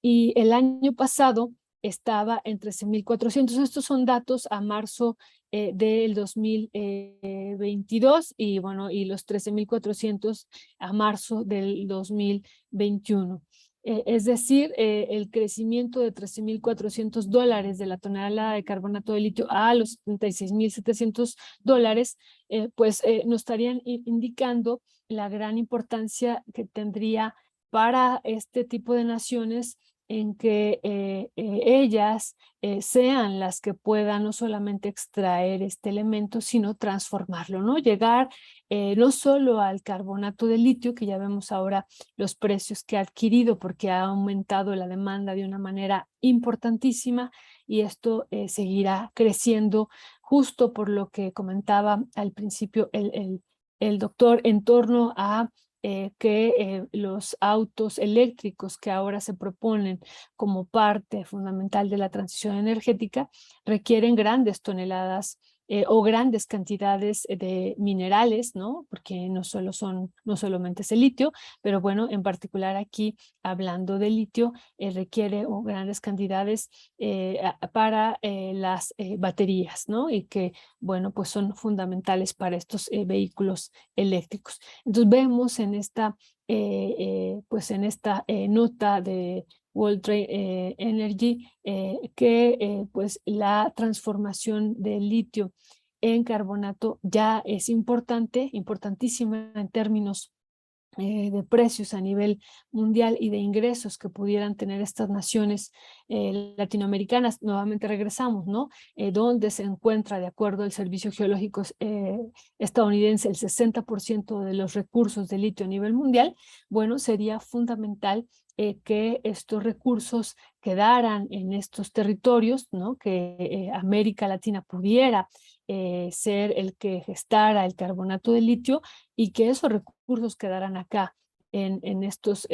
y el año pasado estaba en 13,400. Estos son datos a marzo del 2022 y bueno, y los 13,400 a marzo del 2021. Es decir, el crecimiento de $13,400 de la tonelada de carbonato de litio a los $76,700, pues nos estarían indicando la gran importancia que tendría para este tipo de naciones en que ellas sean las que puedan no solamente extraer este elemento, sino transformarlo, ¿no? Llegar no solo al carbonato de litio, que ya vemos ahora los precios que ha adquirido porque ha aumentado la demanda de una manera importantísima y esto seguirá creciendo justo por lo que comentaba al principio el doctor en torno a que los autos eléctricos que ahora se proponen como parte fundamental de la transición energética requieren grandes toneladas o grandes cantidades de minerales, ¿no? Porque no solamente es el litio, pero bueno, en particular aquí, hablando de litio, requiere grandes cantidades para las baterías, ¿no? Y que, bueno, pues son fundamentales para estos vehículos eléctricos. Entonces vemos en esta, pues en esta nota de World Trade Energy que pues la transformación del litio en carbonato ya es importante, importantísima en términos de precios a nivel mundial y de ingresos que pudieran tener estas naciones latinoamericanas. Nuevamente regresamos, ¿no? Donde se encuentra, de acuerdo al Servicio Geológico estadounidense, el 60% de los recursos de litio a nivel mundial. Bueno, sería fundamental que estos recursos quedaran en estos territorios, ¿no? Que América Latina pudiera ser el que gestara el carbonato de litio y que esos recursos quedaran acá en estos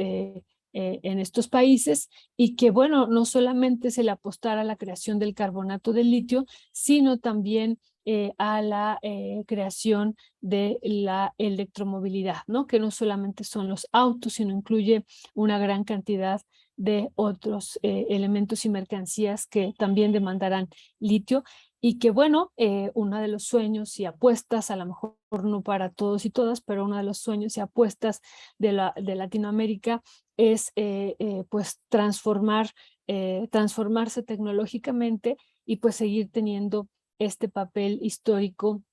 países y que, bueno, no solamente se le apostara a la creación del carbonato de litio, sino también a la creación de la electromovilidad, ¿no? Que no solamente son los autos, sino incluye una gran cantidad de otros elementos y mercancías que también demandarán litio y que bueno, uno de los sueños y apuestas, a lo mejor no para todos y todas, pero uno de los sueños y apuestas de Latinoamérica es pues transformarse tecnológicamente y pues seguir teniendo este papel histórico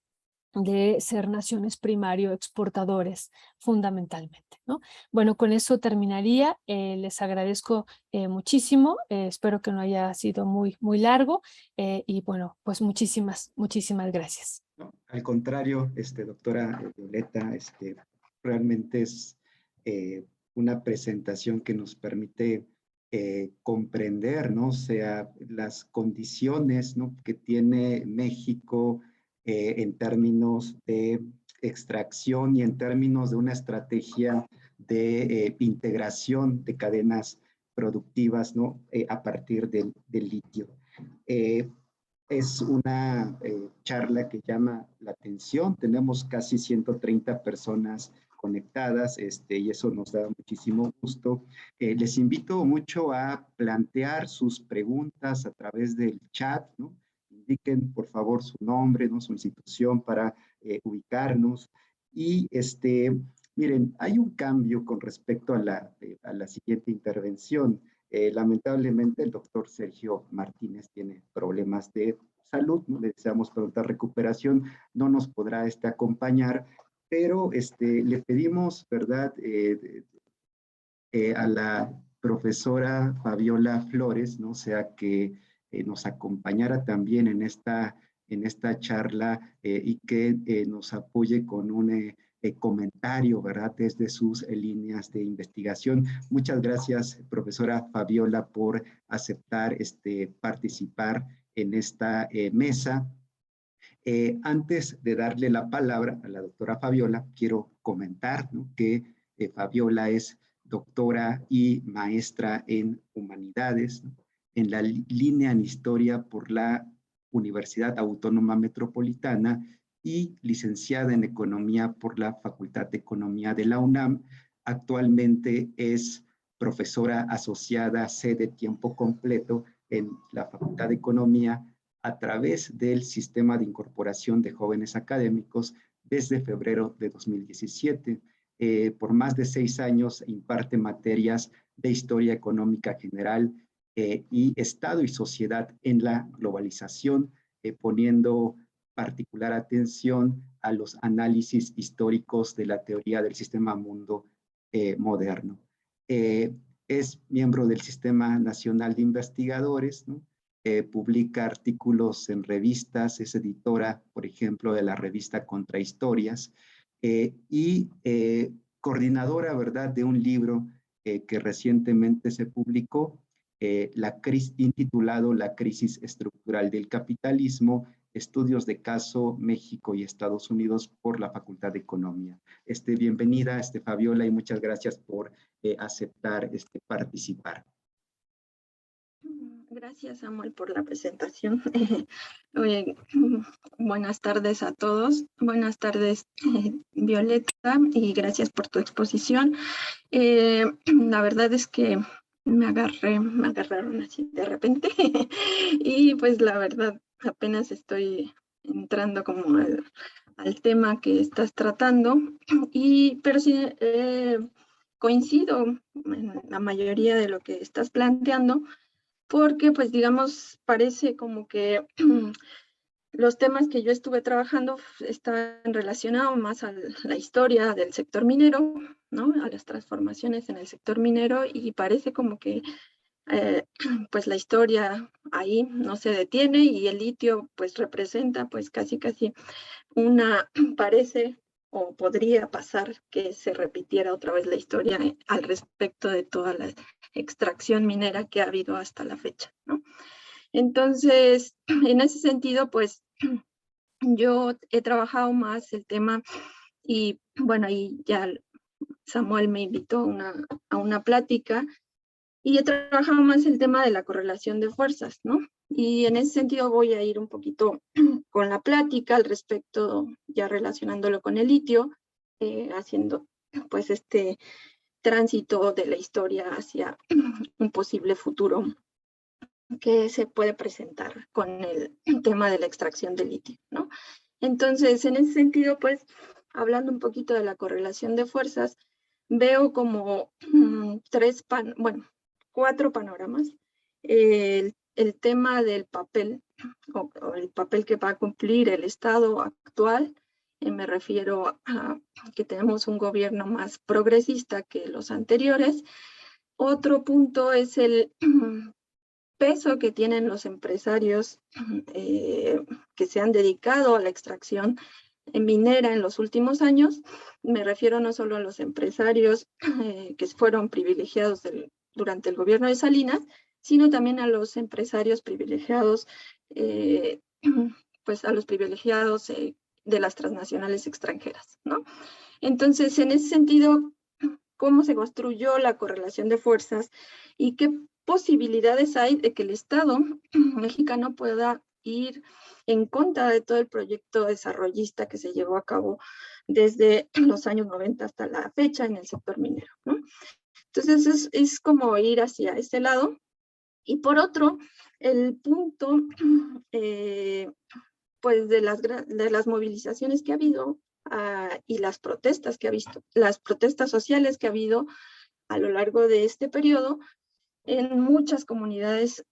de ser naciones primario exportadores fundamentalmente, ¿no? Bueno, con eso terminaría. Les agradezco muchísimo. Espero que no haya sido muy largo. Y bueno, pues muchísimas gracias. No, al contrario, doctora Violeta, realmente es una presentación que nos permite comprender, ¿no? O sea, las condiciones, ¿no? que tiene México en términos de extracción y en términos de una estrategia de integración de cadenas productivas, ¿no? A partir del litio. Es una charla que llama la atención. Tenemos casi 130 personas conectadas y eso nos da muchísimo gusto. Les invito mucho a plantear sus preguntas a través del chat, ¿no? Indiquen por favor su nombre, ¿no? Su institución para ubicarnos. Y miren, hay un cambio con respecto a la siguiente intervención. Lamentablemente el doctor Sergio Martínez tiene problemas de salud, ¿no? Le deseamos pronta recuperación, no nos podrá acompañar, pero le pedimos, ¿verdad?, a la profesora Fabiola Flores, ¿no? O sea, que nos acompañara también en esta charla y que nos apoye con un comentario, ¿verdad?, desde sus líneas de investigación. Muchas gracias, profesora Fabiola, por aceptar participar en esta mesa. Antes de darle la palabra a la doctora Fabiola, quiero comentar, ¿no?, que Fabiola es doctora y maestra en humanidades, ¿no?, en la línea en historia por la Universidad Autónoma Metropolitana y licenciada en economía por la Facultad de Economía de la UNAM. Actualmente es profesora asociada C de tiempo completo en la Facultad de Economía a través del Sistema de Incorporación de Jóvenes Académicos desde febrero de 2017. Por más de 6 años imparte materias de Historia Económica General y Estado y Sociedad en la globalización, poniendo particular atención a los análisis históricos de la teoría del sistema mundo moderno. Es miembro del Sistema Nacional de Investigadores, ¿no? Publica artículos en revistas, es editora, por ejemplo, de la revista Contrahistorias y coordinadora, ¿verdad?, de un libro que recientemente se publicó, intitulado La crisis estructural del capitalismo, estudios de caso México y Estados Unidos por la Facultad de Economía. Bienvenida, Fabiola, y muchas gracias por aceptar participar. Gracias, Samuel, por la presentación. Buenas tardes a todos. Buenas tardes, Violeta, y gracias por tu exposición. La verdad es que me agarraron así de repente y pues la verdad apenas estoy entrando como al tema que estás tratando, pero sí coincido en la mayoría de lo que estás planteando, porque pues digamos parece como que los temas que yo estuve trabajando están relacionados más a la historia del sector minero, ¿no?, a las transformaciones en el sector minero, y parece como que pues la historia ahí no se detiene, y el litio pues representa pues casi parece o podría pasar que se repitiera otra vez la historia al respecto de toda la extracción minera que ha habido hasta la fecha, ¿no? Entonces, en ese sentido, pues yo he trabajado más el tema, y bueno, y ya Samuel me invitó a una plática, y he trabajado más el tema de la correlación de fuerzas, ¿no? Y en ese sentido voy a ir un poquito con la plática al respecto, ya relacionándolo con el litio, haciendo pues este tránsito de la historia hacia un posible futuro que se puede presentar con el tema de la extracción de litio, ¿no? Entonces, en ese sentido, pues, hablando un poquito de la correlación de fuerzas, veo como 4 panoramas. El tema del papel, o el papel que va a cumplir el Estado actual, me refiero a que tenemos un gobierno más progresista que los anteriores. Otro punto es el peso que tienen los empresarios que se han dedicado a la extracción minera en los últimos años. Me refiero no solo a los empresarios que fueron privilegiados durante el gobierno de Salinas, sino también a los empresarios privilegiados, pues a los privilegiados de las transnacionales extranjeras, ¿no? Entonces, en ese sentido, ¿cómo se construyó la correlación de fuerzas y qué posibilidades hay de que el Estado mexicano pueda ir en contra de todo el proyecto desarrollista que se llevó a cabo desde los años 90 hasta la fecha en el sector minero, ¿no? Entonces es como ir hacia ese lado. Y por otro, el punto pues de las movilizaciones que ha habido y las protestas que ha visto, las protestas sociales que ha habido a lo largo de este periodo en muchas comunidades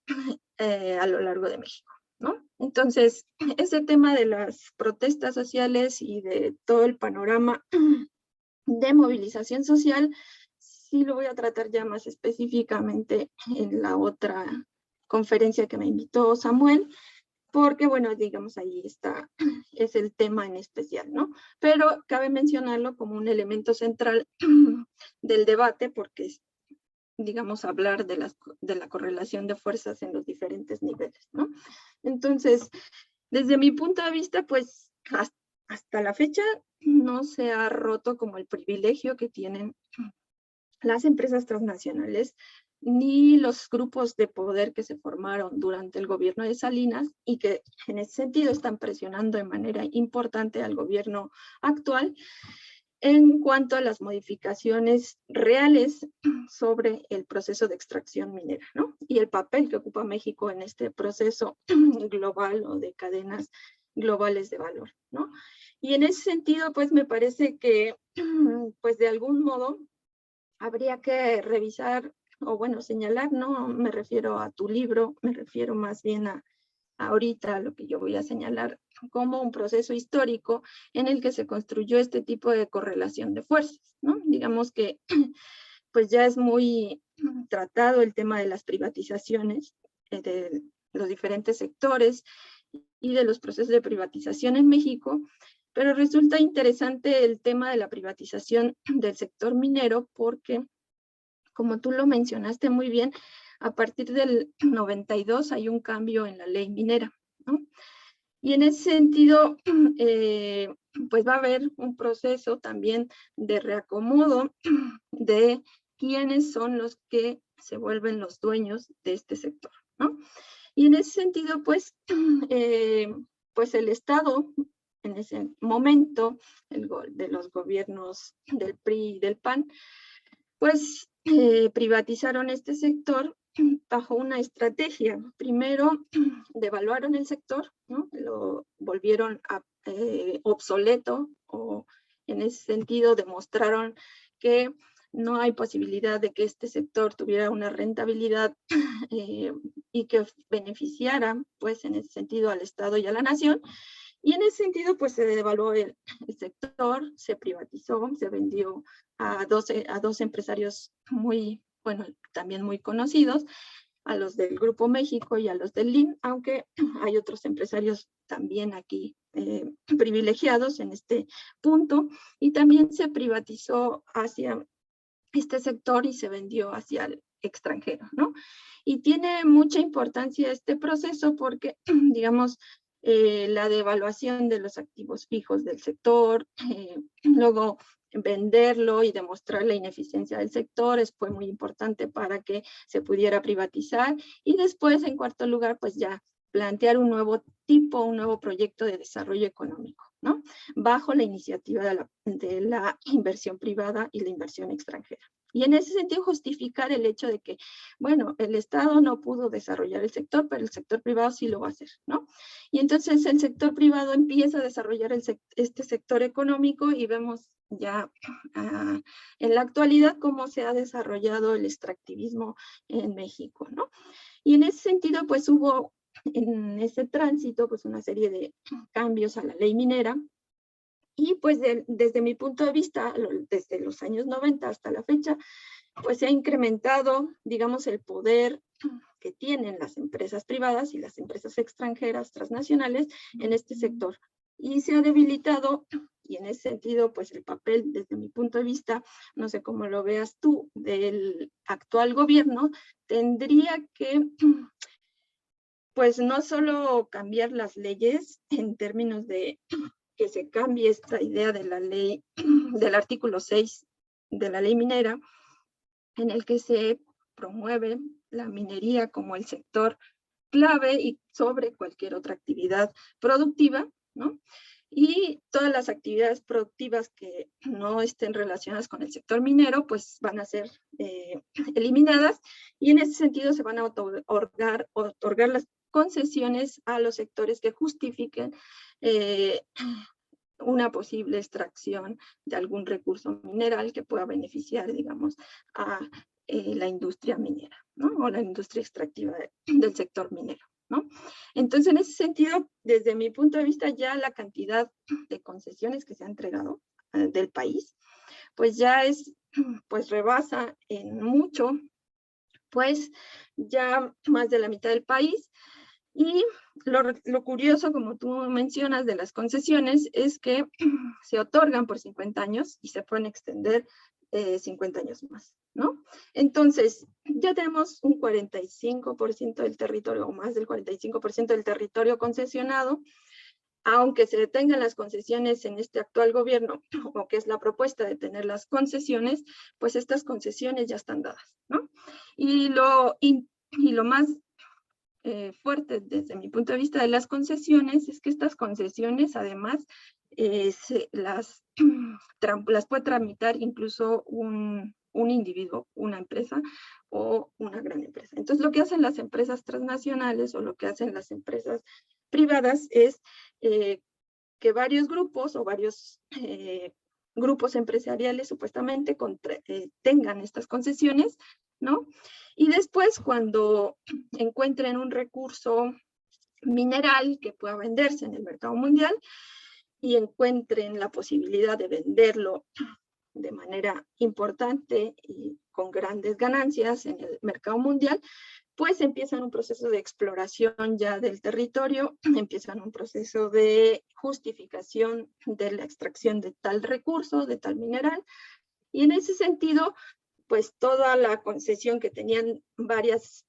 a lo largo de México, ¿no? Entonces, ese tema de las protestas sociales y de todo el panorama de movilización social, sí lo voy a tratar ya más específicamente en la otra conferencia que me invitó Samuel, porque, bueno, digamos, ahí está, es el tema en especial, ¿no? Pero cabe mencionarlo como un elemento central del debate, porque es, digamos, hablar de la correlación de fuerzas en los diferentes niveles, ¿no? Entonces, desde mi punto de vista, pues, hasta la fecha no se ha roto como el privilegio que tienen las empresas transnacionales ni los grupos de poder que se formaron durante el gobierno de Salinas y que en ese sentido están presionando de manera importante al gobierno actual en cuanto a las modificaciones reales sobre el proceso de extracción minera, ¿no? Y el papel que ocupa México en este proceso global o de cadenas globales de valor, ¿no? Y en ese sentido, pues me parece que, pues de algún modo, habría que revisar, o bueno, señalar, no me refiero a tu libro, me refiero más bien a ahorita lo que yo voy a señalar como un proceso histórico en el que se construyó este tipo de correlación de fuerzas, ¿no? Digamos que pues ya es muy tratado el tema de las privatizaciones de los diferentes sectores y de los procesos de privatización en México, pero resulta interesante el tema de la privatización del sector minero porque, como tú lo mencionaste muy bien, a partir del 92 hay un cambio en la ley minera, ¿no? Y en ese sentido, pues va a haber un proceso también de reacomodo de quiénes son los que se vuelven los dueños de este sector, ¿no? Y en ese sentido, pues, pues el Estado, en ese momento, de los gobiernos del PRI y del PAN, pues privatizaron este sector bajo una estrategia. Primero, devaluaron el sector, ¿no? Lo volvieron obsoleto, o en ese sentido demostraron que no hay posibilidad de que este sector tuviera una rentabilidad y que beneficiara, pues en ese sentido, al Estado y a la nación. Y en ese sentido, pues se devaluó el sector, se privatizó, se vendió a dos empresarios muy, bueno, también muy conocidos, a los del Grupo México y a los del LIN, aunque hay otros empresarios también aquí privilegiados en este punto, y también se privatizó hacia este sector y se vendió hacia el extranjero, ¿no? Y tiene mucha importancia este proceso porque, digamos, la devaluación de los activos fijos del sector, luego venderlo y demostrar la ineficiencia del sector fue muy importante para que se pudiera privatizar. Y después, en cuarto lugar, pues ya plantear un nuevo tipo, un nuevo proyecto de desarrollo económico, ¿no? Bajo la iniciativa de la inversión privada y la inversión extranjera. Y en ese sentido justificar el hecho de que, bueno, el Estado no pudo desarrollar el sector, pero el sector privado sí lo va a hacer, ¿no? Y entonces el sector privado empieza a desarrollar este sector económico y vemos ya en la actualidad cómo se ha desarrollado el extractivismo en México, ¿no? Y en ese sentido, pues hubo en ese tránsito, pues una serie de cambios a la ley minera, y pues desde mi punto de vista, desde los años 90 hasta la fecha, pues se ha incrementado, digamos, el poder que tienen las empresas privadas y las empresas extranjeras transnacionales en este sector. Y se ha debilitado, y en ese sentido, pues el papel, desde mi punto de vista, no sé cómo lo veas tú, del actual gobierno, tendría que, pues no solo cambiar las leyes en términos de que se cambie esta idea de la ley, del artículo 6 de la ley minera, en el que se promueve la minería como el sector clave y sobre cualquier otra actividad productiva, ¿no? Y todas las actividades productivas que no estén relacionadas con el sector minero, pues van a ser eliminadas, y en ese sentido se van a otorgar las concesiones a los sectores que justifiquen una posible extracción de algún recurso mineral que pueda beneficiar, digamos, a la industria minera, ¿no? O la industria extractiva del sector minero, ¿no? Entonces, en ese sentido, desde mi punto de vista, ya la cantidad de concesiones que se ha entregado del país, pues ya es, pues rebasa en mucho, pues ya más de la mitad del país. Y lo curioso, como tú mencionas, de las concesiones es que se otorgan por 50 años y se pueden extender 50 años más, ¿no? Entonces, ya tenemos un 45% del territorio, o más del 45% del territorio concesionado. Aunque se detengan las concesiones en este actual gobierno, o que es la propuesta de tener las concesiones, pues estas concesiones ya están dadas, ¿no? Y lo más fuerte desde mi punto de vista de las concesiones es que estas concesiones además las puede tramitar incluso un individuo, una empresa o una gran empresa. Entonces lo que hacen las empresas transnacionales o lo que hacen las empresas privadas es que varios grupos o varios grupos empresariales supuestamente tengan estas concesiones, ¿no? Y después cuando encuentren un recurso mineral que pueda venderse en el mercado mundial y encuentren la posibilidad de venderlo de manera importante y con grandes ganancias en el mercado mundial, pues empiezan un proceso de exploración ya del territorio, empiezan un proceso de justificación de la extracción de tal recurso, de tal mineral, y en ese sentido, pues toda la concesión que tenían varios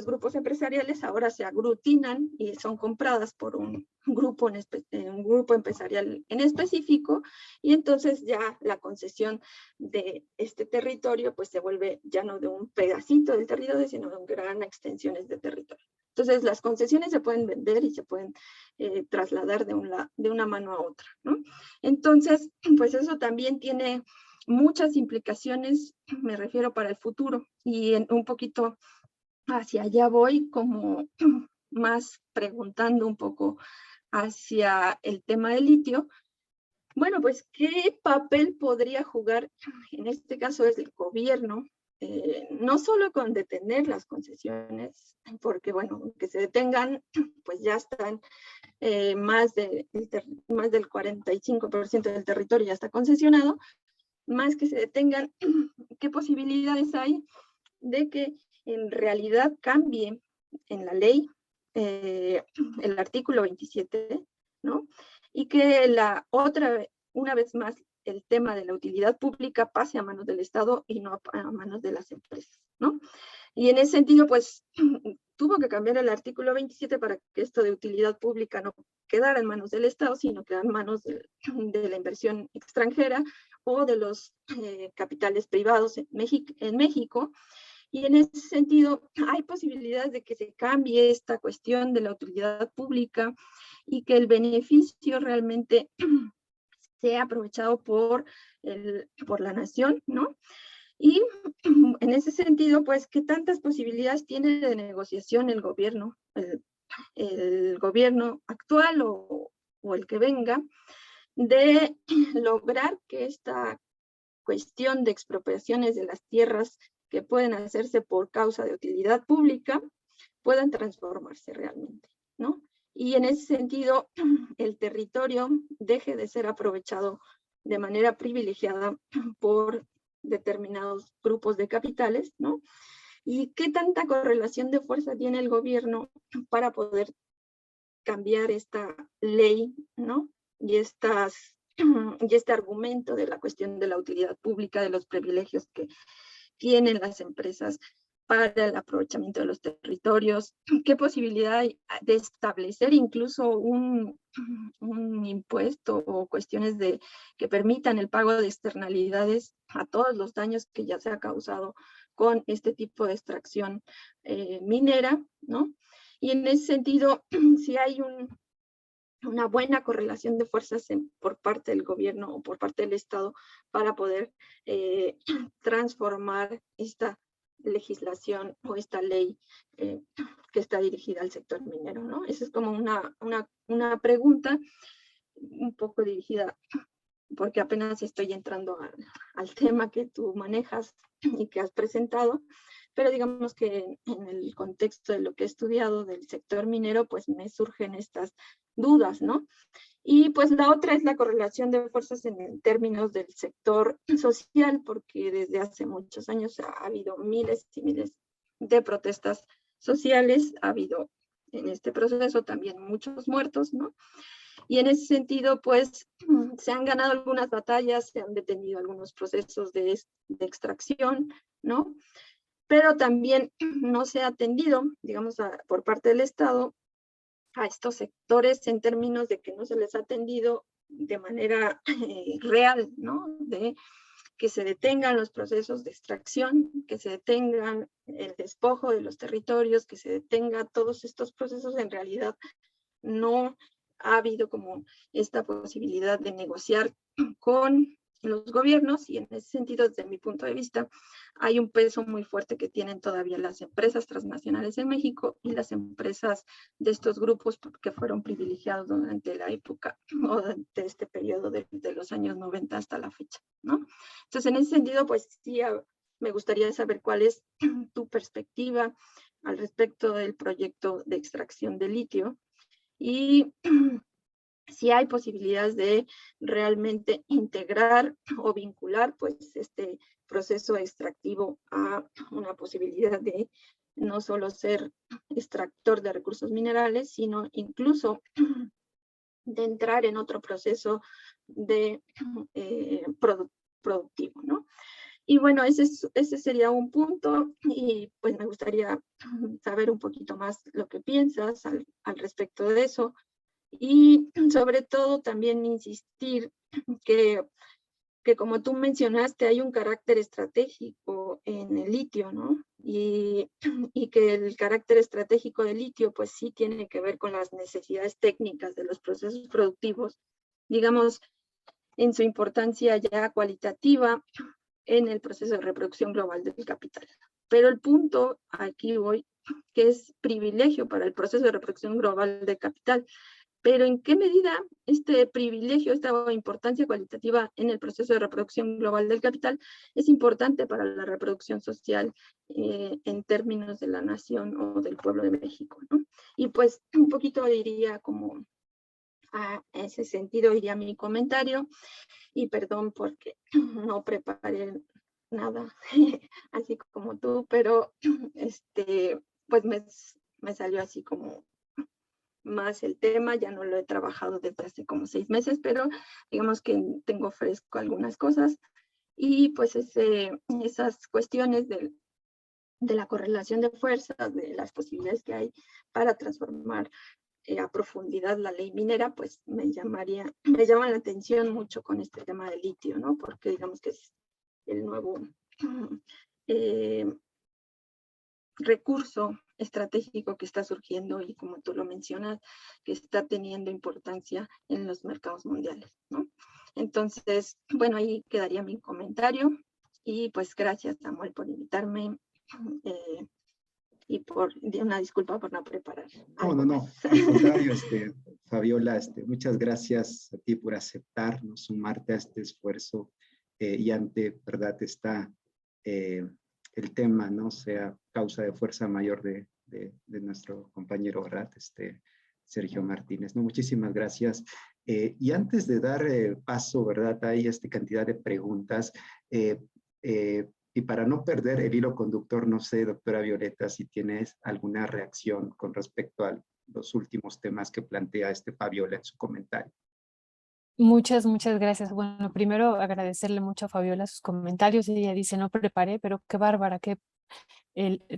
grupos empresariales ahora se aglutinan y son compradas por un grupo empresarial en específico, y entonces ya la concesión de este territorio pues se vuelve ya no de un pedacito del territorio, sino de gran extensiones de territorio. Entonces las concesiones se pueden vender y se pueden trasladar de una mano a otra, ¿no? Entonces, pues eso también tiene muchas implicaciones, me refiero para el futuro, y un poquito hacia allá voy, como más preguntando un poco hacia el tema del litio. Bueno, pues, ¿qué papel podría jugar, en este caso es el gobierno, no solo con detener las concesiones, porque, bueno, que se detengan, pues ya están más del 45% del territorio ya está concesionado, más que se detengan, ¿qué posibilidades hay de que en realidad cambie en la ley el artículo 27, ¿no? Y que una vez más, el tema de la utilidad pública pase a manos del Estado y no a manos de las empresas, ¿no? Y en ese sentido, pues, tuvo que cambiar el artículo 27 para que esto de utilidad pública no quedara en manos del Estado, sino quedara en manos de la inversión extranjera o de los capitales privados en México. Y en ese sentido, hay posibilidades de que se cambie esta cuestión de la utilidad pública y que el beneficio realmente sea aprovechado por la nación, ¿no? Y en ese sentido, pues, ¿qué tantas posibilidades tiene de negociación el gobierno, el gobierno actual o el que venga, de lograr que esta cuestión de expropiaciones de las tierras que pueden hacerse por causa de utilidad pública puedan transformarse realmente, ¿no? Y en ese sentido, el territorio deje de ser aprovechado de manera privilegiada por determinados grupos de capitales, ¿no? ¿Y qué tanta correlación de fuerza tiene el gobierno para poder cambiar esta ley, ¿no? Y este argumento de la cuestión de la utilidad pública, de los privilegios que tienen las empresas para el aprovechamiento de los territorios? ¿Qué posibilidad hay de establecer incluso un impuesto o cuestiones que permitan el pago de externalidades a todos los daños que ya se ha causado con este tipo de extracción minera, ¿no? Y en ese sentido, si hay una buena correlación de fuerzas por parte del gobierno o por parte del Estado para poder transformar esta legislación o esta ley que está dirigida al sector minero, ¿no? Esa es como una pregunta un poco dirigida porque apenas estoy entrando al tema que tú manejas y que has presentado, pero digamos que en el contexto de lo que he estudiado del sector minero, pues me surgen estas dudas, ¿no? Y pues la otra es la correlación de fuerzas en términos del sector social, porque desde hace muchos años ha habido miles y miles de protestas sociales, ha habido en este proceso también muchos muertos, ¿no? Y en ese sentido, pues, se han ganado algunas batallas, se han detenido algunos procesos de extracción, ¿no? Pero también no se ha atendido, digamos, por parte del Estado a estos sectores en términos de que no se les ha atendido de manera real, ¿no? De que se detengan los procesos de extracción, que se detengan el despojo de los territorios, que se detenga todos estos procesos. En realidad no ha habido como esta posibilidad de negociar con los gobiernos, y en ese sentido, desde mi punto de vista, hay un peso muy fuerte que tienen todavía las empresas transnacionales en México y las empresas de estos grupos que fueron privilegiados durante la época o durante este periodo de los años 90 hasta la fecha, ¿no? Entonces, en ese sentido, pues sí, me gustaría saber cuál es tu perspectiva al respecto del proyecto de extracción de litio y si hay posibilidades de realmente integrar o vincular pues este proceso extractivo a una posibilidad de no solo ser extractor de recursos minerales, sino incluso de entrar en otro proceso de productivo, ¿no? Y bueno, ese sería un punto, y pues me gustaría saber un poquito más lo que piensas al respecto de eso. Y sobre todo también insistir que como tú mencionaste, hay un carácter estratégico en el litio, ¿no? Y que el carácter estratégico del litio, pues sí tiene que ver con las necesidades técnicas de los procesos productivos, digamos, en su importancia ya cualitativa en el proceso de reproducción global del capital. Pero el punto, aquí voy, que es privilegio para el proceso de reproducción global del capital, pero ¿en qué medida este privilegio, esta importancia cualitativa en el proceso de reproducción global del capital es importante para la reproducción social en términos de la nación o del pueblo de México, ¿no? Y pues un poquito diría como a ese sentido iría mi comentario, y perdón porque no preparé nada así como tú, pero pues me salió así como más el tema, ya no lo he trabajado desde hace como 6 meses, pero digamos que tengo fresco algunas cosas, y pues esas cuestiones de la correlación de fuerzas, de las posibilidades que hay para transformar a profundidad la ley minera, pues me llama la atención mucho con este tema del litio, ¿no? Porque digamos que es el nuevo recurso estratégico que está surgiendo y, como tú lo mencionas, que está teniendo importancia en los mercados mundiales, ¿no? Entonces, bueno, ahí quedaría mi comentario, y pues gracias, Samuel, por invitarme y por una disculpa por no preparar. No, al contrario, Fabiola, muchas gracias a ti por aceptarnos, sumarte a este esfuerzo y ante, ¿verdad?, está el tema, ¿no? Sea causa de fuerza mayor de nuestro compañero, ¿verdad? Sergio Martínez, ¿no? Muchísimas gracias. Y antes de dar paso, ¿verdad? Hay cantidad de preguntas. Y para no perder el hilo conductor, no sé, doctora Violeta, si tienes alguna reacción con respecto a los últimos temas que plantea Fabiola en su comentario. Muchas gracias. Bueno, primero agradecerle mucho a Fabiola sus comentarios. Ella dice, no preparé, pero qué bárbara, qué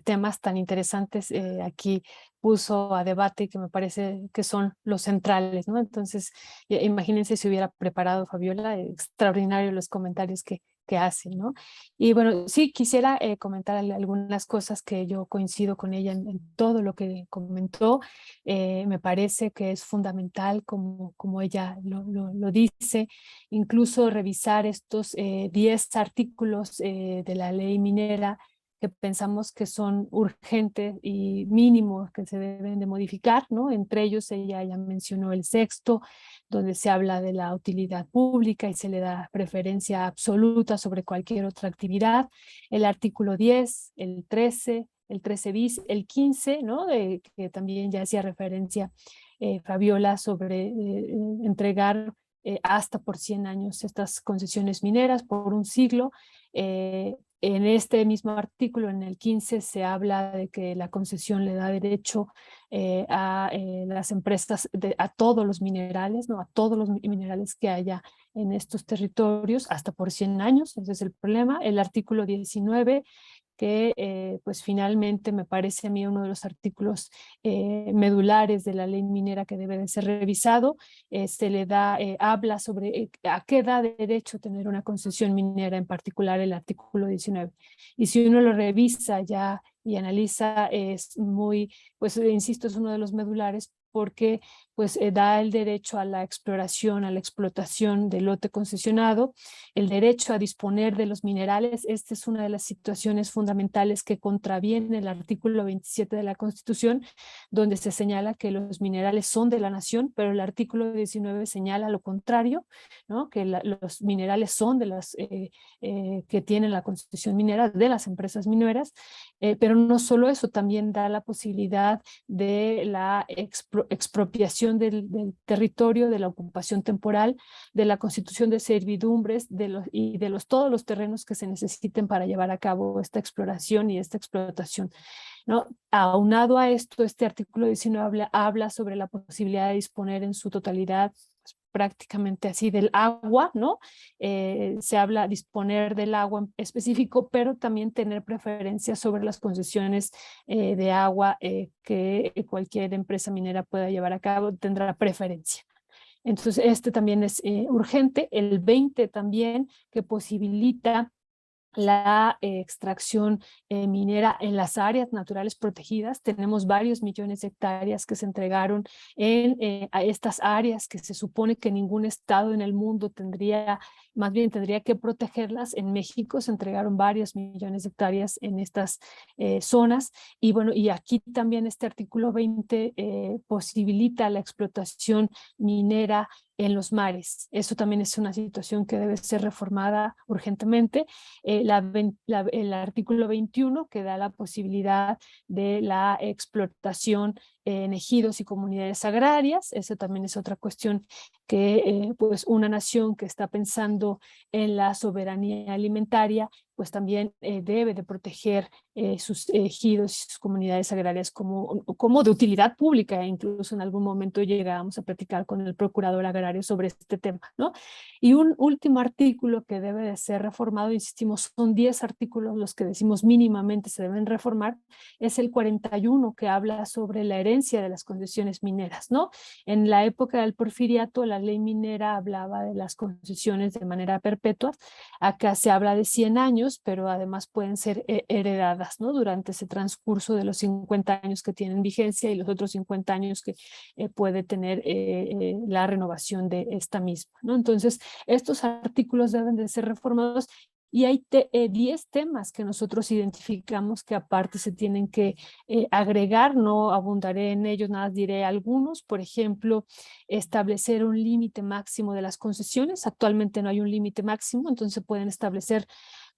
temas tan interesantes aquí puso a debate, que me parece que son los centrales, ¿no? Entonces, imagínense si hubiera preparado Fabiola, extraordinario los comentarios que hace, ¿no? Y bueno, sí, quisiera comentar algunas cosas que yo coincido con ella en todo lo que comentó. Me parece que es fundamental, como ella lo dice, incluso revisar estos 10 artículos de la ley minera que pensamos que son urgentes y mínimos que se deben de modificar, ¿no? Entre ellos ella ya mencionó el sexto, donde se habla de la utilidad pública y se le da preferencia absoluta sobre cualquier otra actividad. El artículo 10, el 13 bis, el 15, ¿no? Que también ya hacía referencia Fabiola sobre entregar hasta por 100 años estas concesiones mineras por un siglo. En este mismo artículo, en el 15, se habla de que la concesión le da derecho a las empresas, a todos los minerales, ¿no? A todos los minerales que haya en estos territorios, hasta por 100 años, ese es el problema. El artículo 19, que pues finalmente me parece a mí uno de los artículos medulares de la ley minera que debe de ser revisado. Se le da, habla sobre a qué da derecho tener una concesión minera, en particular el artículo 19. Y si uno lo revisa ya y analiza, es muy, pues insisto, es uno de los medulares porque pues da el derecho a la exploración, a la explotación del lote concesionado, el derecho a disponer de los minerales. Esta es una de las situaciones fundamentales que contraviene el artículo 27 de la Constitución, donde se señala que los minerales son de la nación, pero el artículo 19 señala lo contrario, ¿no? Que los minerales son de las que tienen la concesión minera, de las empresas mineras, pero no solo eso, también da la posibilidad de la expropiación del territorio, de la ocupación temporal, de la constitución de servidumbres y de todos los terrenos que se necesiten para llevar a cabo esta exploración y esta explotación, ¿no? Aunado a esto, este artículo 19 habla sobre la posibilidad de disponer en su totalidad, pues, prácticamente así, del agua, ¿no? Se habla disponer del agua en específico, pero también tener preferencia sobre las concesiones de agua que cualquier empresa minera pueda llevar a cabo, tendrá preferencia. Entonces, este también es urgente. El 20 también, que posibilita la extracción minera en las áreas naturales protegidas. Tenemos varios millones de hectáreas que se entregaron a estas áreas que se supone que ningún estado en el mundo tendría, más bien tendría que protegerlas. En México se entregaron varios millones de hectáreas en estas zonas. Y bueno, y aquí también este artículo 20 posibilita la explotación minera en los mares. Eso también es una situación que debe ser reformada urgentemente. El artículo 21, que da la posibilidad de la explotación en ejidos y comunidades agrarias. Eso también es otra cuestión que pues una nación que está pensando en la soberanía alimentaria pues también debe de proteger sus ejidos y sus comunidades agrarias como de utilidad pública. Incluso en algún momento llegamos a platicar con el procurador agrario sobre este tema, ¿no? Y un último artículo que debe de ser reformado, insistimos, son 10 artículos los que decimos mínimamente se deben reformar, es el 41, que habla sobre la herencia de las concesiones mineras, ¿no? En la época del porfiriato, la ley minera hablaba de las concesiones de manera perpetua. Acá se habla de 100 años, pero además pueden ser heredadas, ¿no? Durante ese transcurso de los 50 años que tienen vigencia y los otros 50 años que puede tener la renovación de esta misma, ¿no? Entonces, estos artículos deben de ser reformados. Y hay 10 temas que nosotros identificamos que aparte se tienen que agregar. No abundaré en ellos, nada más diré algunos. Por ejemplo, establecer un límite máximo de las concesiones. Actualmente no hay un límite máximo, entonces se pueden establecer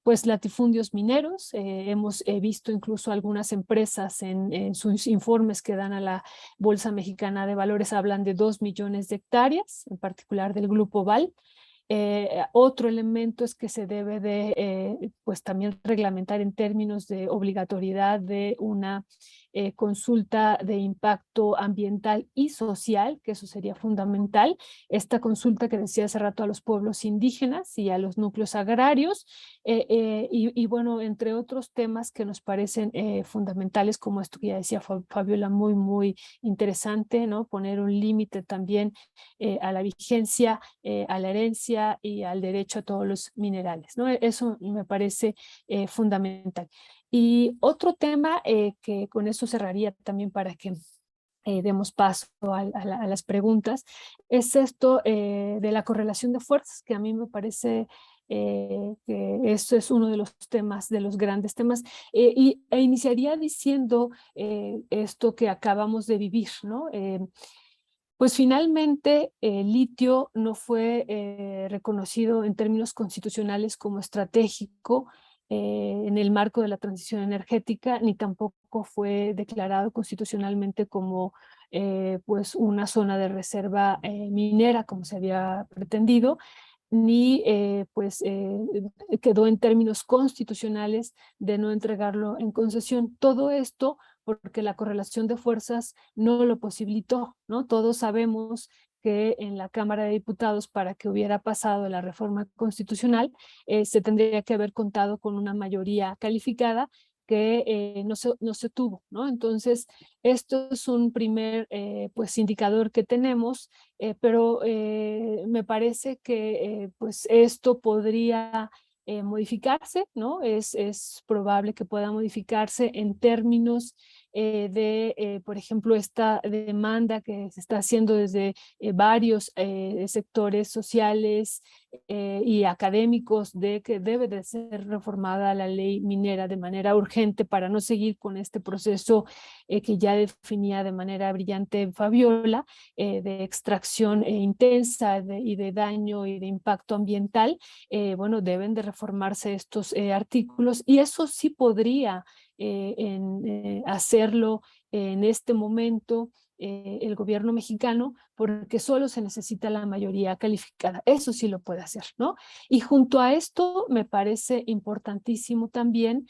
pues latifundios mineros. Hemos visto incluso algunas empresas en sus informes que dan a la Bolsa Mexicana de Valores, hablan de 2 millones de hectáreas, en particular del Grupo Val. Otro elemento es que se debe de pues también reglamentar en términos de obligatoriedad de una consulta de impacto ambiental y social, que eso sería fundamental. Esta consulta que decía hace rato a los pueblos indígenas y a los núcleos agrarios, y bueno, entre otros temas que nos parecen fundamentales, como esto que ya decía Fabiola, muy interesante, ¿no? Poner un límite también a la vigencia, a la herencia y al derecho a todos los minerales, ¿no? Eso me parece fundamental. Y otro tema que con eso cerraría también para que demos paso a las preguntas, es esto de la correlación de fuerzas, que a mí me parece que eso es uno de los temas, de los grandes temas, e iniciaría diciendo esto que acabamos de vivir, ¿no? Pues finalmente el litio no fue reconocido en términos constitucionales como estratégico en el marco de la transición energética, ni tampoco fue declarado constitucionalmente como pues una zona de reserva minera como se había pretendido, ni quedó en términos constitucionales de no entregarlo en concesión. Todo esto porque la correlación de fuerzas no lo posibilitó, ¿no? Todos sabemos que en la Cámara de Diputados, para que hubiera pasado la reforma constitucional, se tendría que haber contado con una mayoría calificada que no se tuvo, ¿no? Entonces, esto es un primer pues indicador que tenemos, pero me parece que pues esto podría modificarse, ¿no? Es probable que pueda modificarse en términos por ejemplo, esta demanda que se está haciendo desde varios sectores sociales y académicos de que debe de ser reformada la ley minera de manera urgente para no seguir con este proceso que ya definía de manera brillante Fabiola, de extracción intensa y de daño y de impacto ambiental. Bueno, deben de reformarse estos artículos y eso sí podría hacerlo en este momento el gobierno mexicano, porque solo se necesita la mayoría calificada. Eso sí lo puede hacer, ¿no? Y junto a esto me parece importantísimo también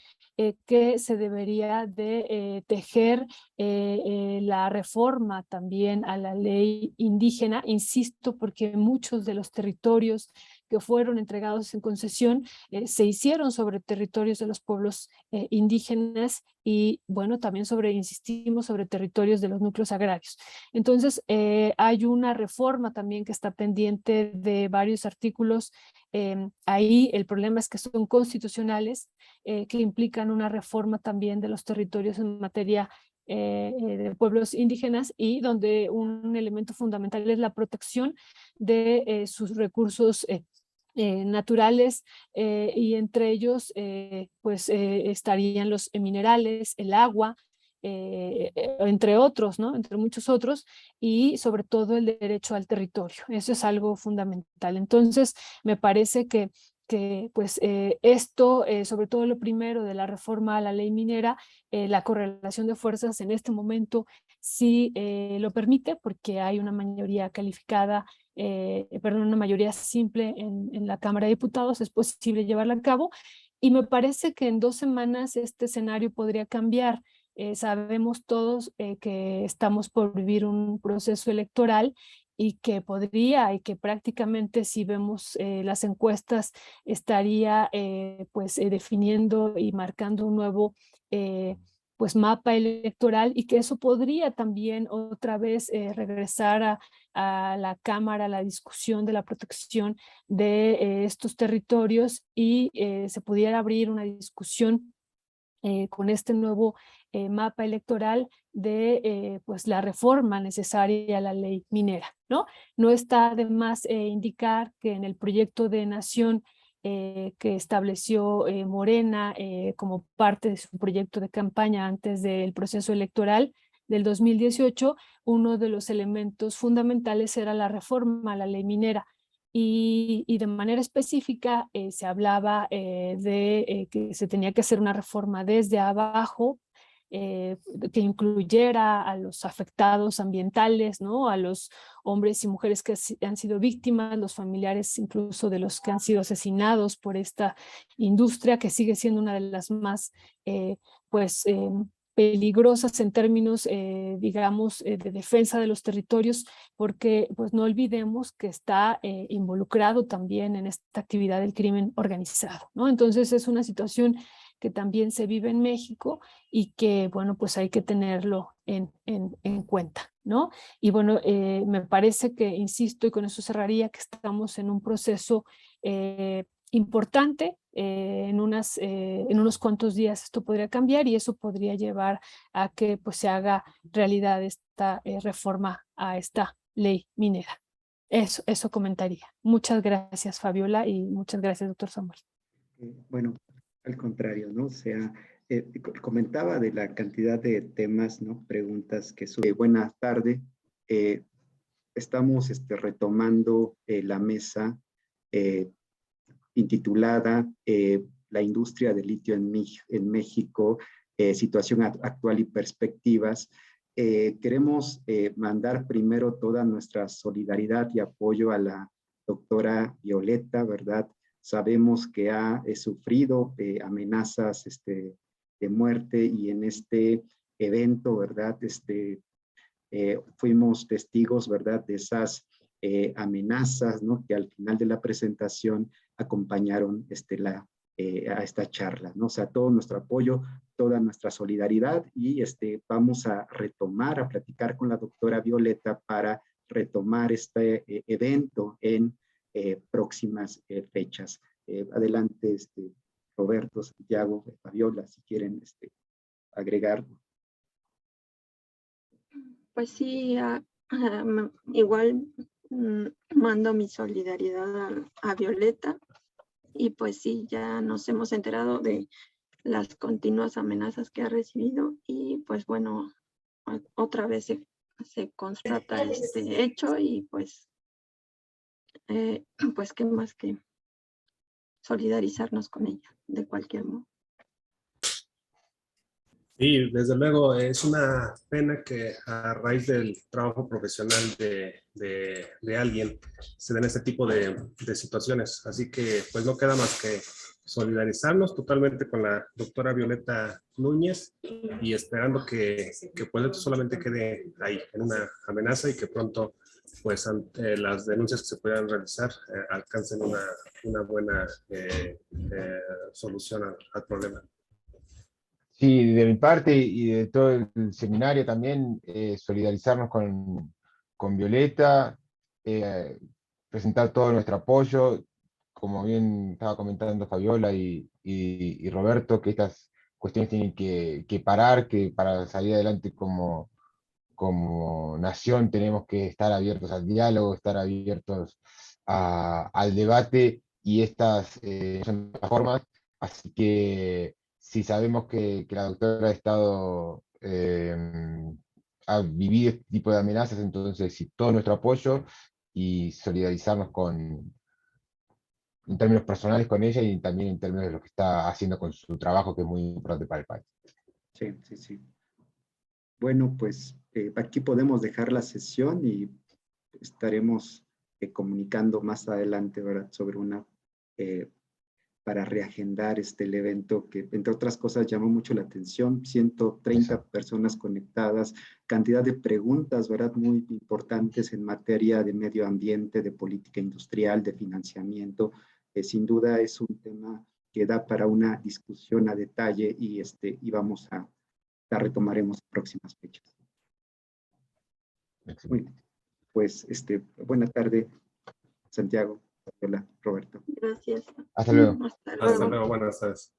que se debería de tejer la reforma también a la ley indígena, insisto, porque muchos de los territorios que fueron entregados en concesión se hicieron sobre territorios de los pueblos indígenas y, bueno, también insistimos, sobre territorios de los núcleos agrarios. Entonces, hay una reforma también que está pendiente de varios artículos. Ahí el problema es que son constitucionales, que implican una reforma también de los territorios en materia de pueblos indígenas y donde un elemento fundamental es la protección de sus recursos naturales y entre ellos pues estarían los minerales, el agua, entre otros, ¿no? Entre muchos otros, y sobre todo el derecho al territorio. Eso es algo fundamental. Entonces, me parece que pues esto, sobre todo lo primero de la reforma a la ley minera, la correlación de fuerzas en este momento sí lo permite porque hay una mayoría calificada, perdón, una mayoría simple en la Cámara de Diputados, es posible llevarla a cabo y me parece que en 2 semanas este escenario podría cambiar. Sabemos todos que estamos por vivir un proceso electoral y que podría y que prácticamente si vemos las encuestas estaría definiendo y marcando un nuevo pues mapa electoral y que eso podría también otra vez regresar a la Cámara, a la discusión de la protección de estos territorios y se pudiera abrir una discusión con este nuevo mapa electoral de pues la reforma necesaria a la ley minera, ¿no? No está de más indicar que en el proyecto de nación que estableció Morena como parte de su proyecto de campaña antes del proceso electoral del 2018, uno de los elementos fundamentales era la reforma a la ley minera. Y de manera específica se hablaba de que se tenía que hacer una reforma desde abajo que incluyera a los afectados ambientales, ¿no? A los hombres y mujeres que han sido víctimas, los familiares incluso de los que han sido asesinados por esta industria que sigue siendo una de las más peligrosas en términos, digamos, de defensa de los territorios, porque pues no olvidemos que está involucrado también en esta actividad del crimen organizado, ¿no? Entonces es una situación que también se vive en México y que, bueno, pues hay que tenerlo en cuenta, ¿no? Y bueno, me parece que, insisto, y con eso cerraría, que estamos en un proceso importante. En unos cuantos días esto podría cambiar y eso podría llevar a que pues se haga realidad esta reforma a esta ley minera. Eso comentaría. Muchas gracias, Fabiola, y muchas gracias, doctor Samuel. Bueno, al contrario, ¿no? O sea, comentaba de la cantidad de temas, ¿no? Preguntas que suben. Buenas tardes. Estamos retomando la mesa intitulada La industria del litio en México, situación actual y perspectivas. Queremos mandar primero toda nuestra solidaridad y apoyo a la doctora Violeta, ¿verdad? Sabemos que ha sufrido amenazas de muerte y en este evento, ¿verdad? Fuimos testigos, ¿verdad? De esas amenazas, ¿no? Que al final de la presentación acompañaron a esta charla, ¿no? O sea, todo nuestro apoyo, toda nuestra solidaridad y vamos a retomar, a platicar con la doctora Violeta para retomar este evento en próximas fechas. Adelante, Roberto, Santiago, Fabiola, si quieren agregar. Pues sí, igual mando mi solidaridad a Violeta y pues sí, ya nos hemos enterado de las continuas amenazas que ha recibido y pues bueno, otra vez se constata este hecho y pues qué más que solidarizarnos con ella de cualquier modo. Y desde luego es una pena que a raíz del trabajo profesional de alguien se den este tipo de situaciones. Así que pues no queda más que solidarizarnos totalmente con la doctora Violeta Núñez y esperando que pues esto solamente quede ahí en una amenaza y que pronto pues ante las denuncias que se puedan realizar alcancen una buena solución al problema. Sí, de mi parte y de todo el seminario también, solidarizarnos con Violeta, presentar todo nuestro apoyo, como bien estaba comentando Fabiola y Roberto, que estas cuestiones tienen que parar, que para salir adelante como nación tenemos que estar abiertos al diálogo, estar abiertos al debate y estas son las formas. Así que si sabemos que la doctora ha estado, ha vivido este tipo de amenazas, entonces sí, todo nuestro apoyo y solidarizarnos en términos personales con ella y también en términos de lo que está haciendo con su trabajo, que es muy importante para el país. Sí, sí, sí. Bueno, pues aquí podemos dejar la sesión y estaremos comunicando más adelante, ¿verdad? Sobre para reagendar el evento que, entre otras cosas, llamó mucho la atención. 130 personas conectadas, cantidad de preguntas, ¿verdad? Muy importantes en materia de medio ambiente, de política industrial, de financiamiento. Sin duda es un tema que da para una discusión a detalle y vamos la retomaremos en próximas fechas. Muy bien. Pues, buena tarde, Santiago, Fabiola, Roberto. Gracias. Hasta luego. Hasta luego. Hasta luego, buenas tardes.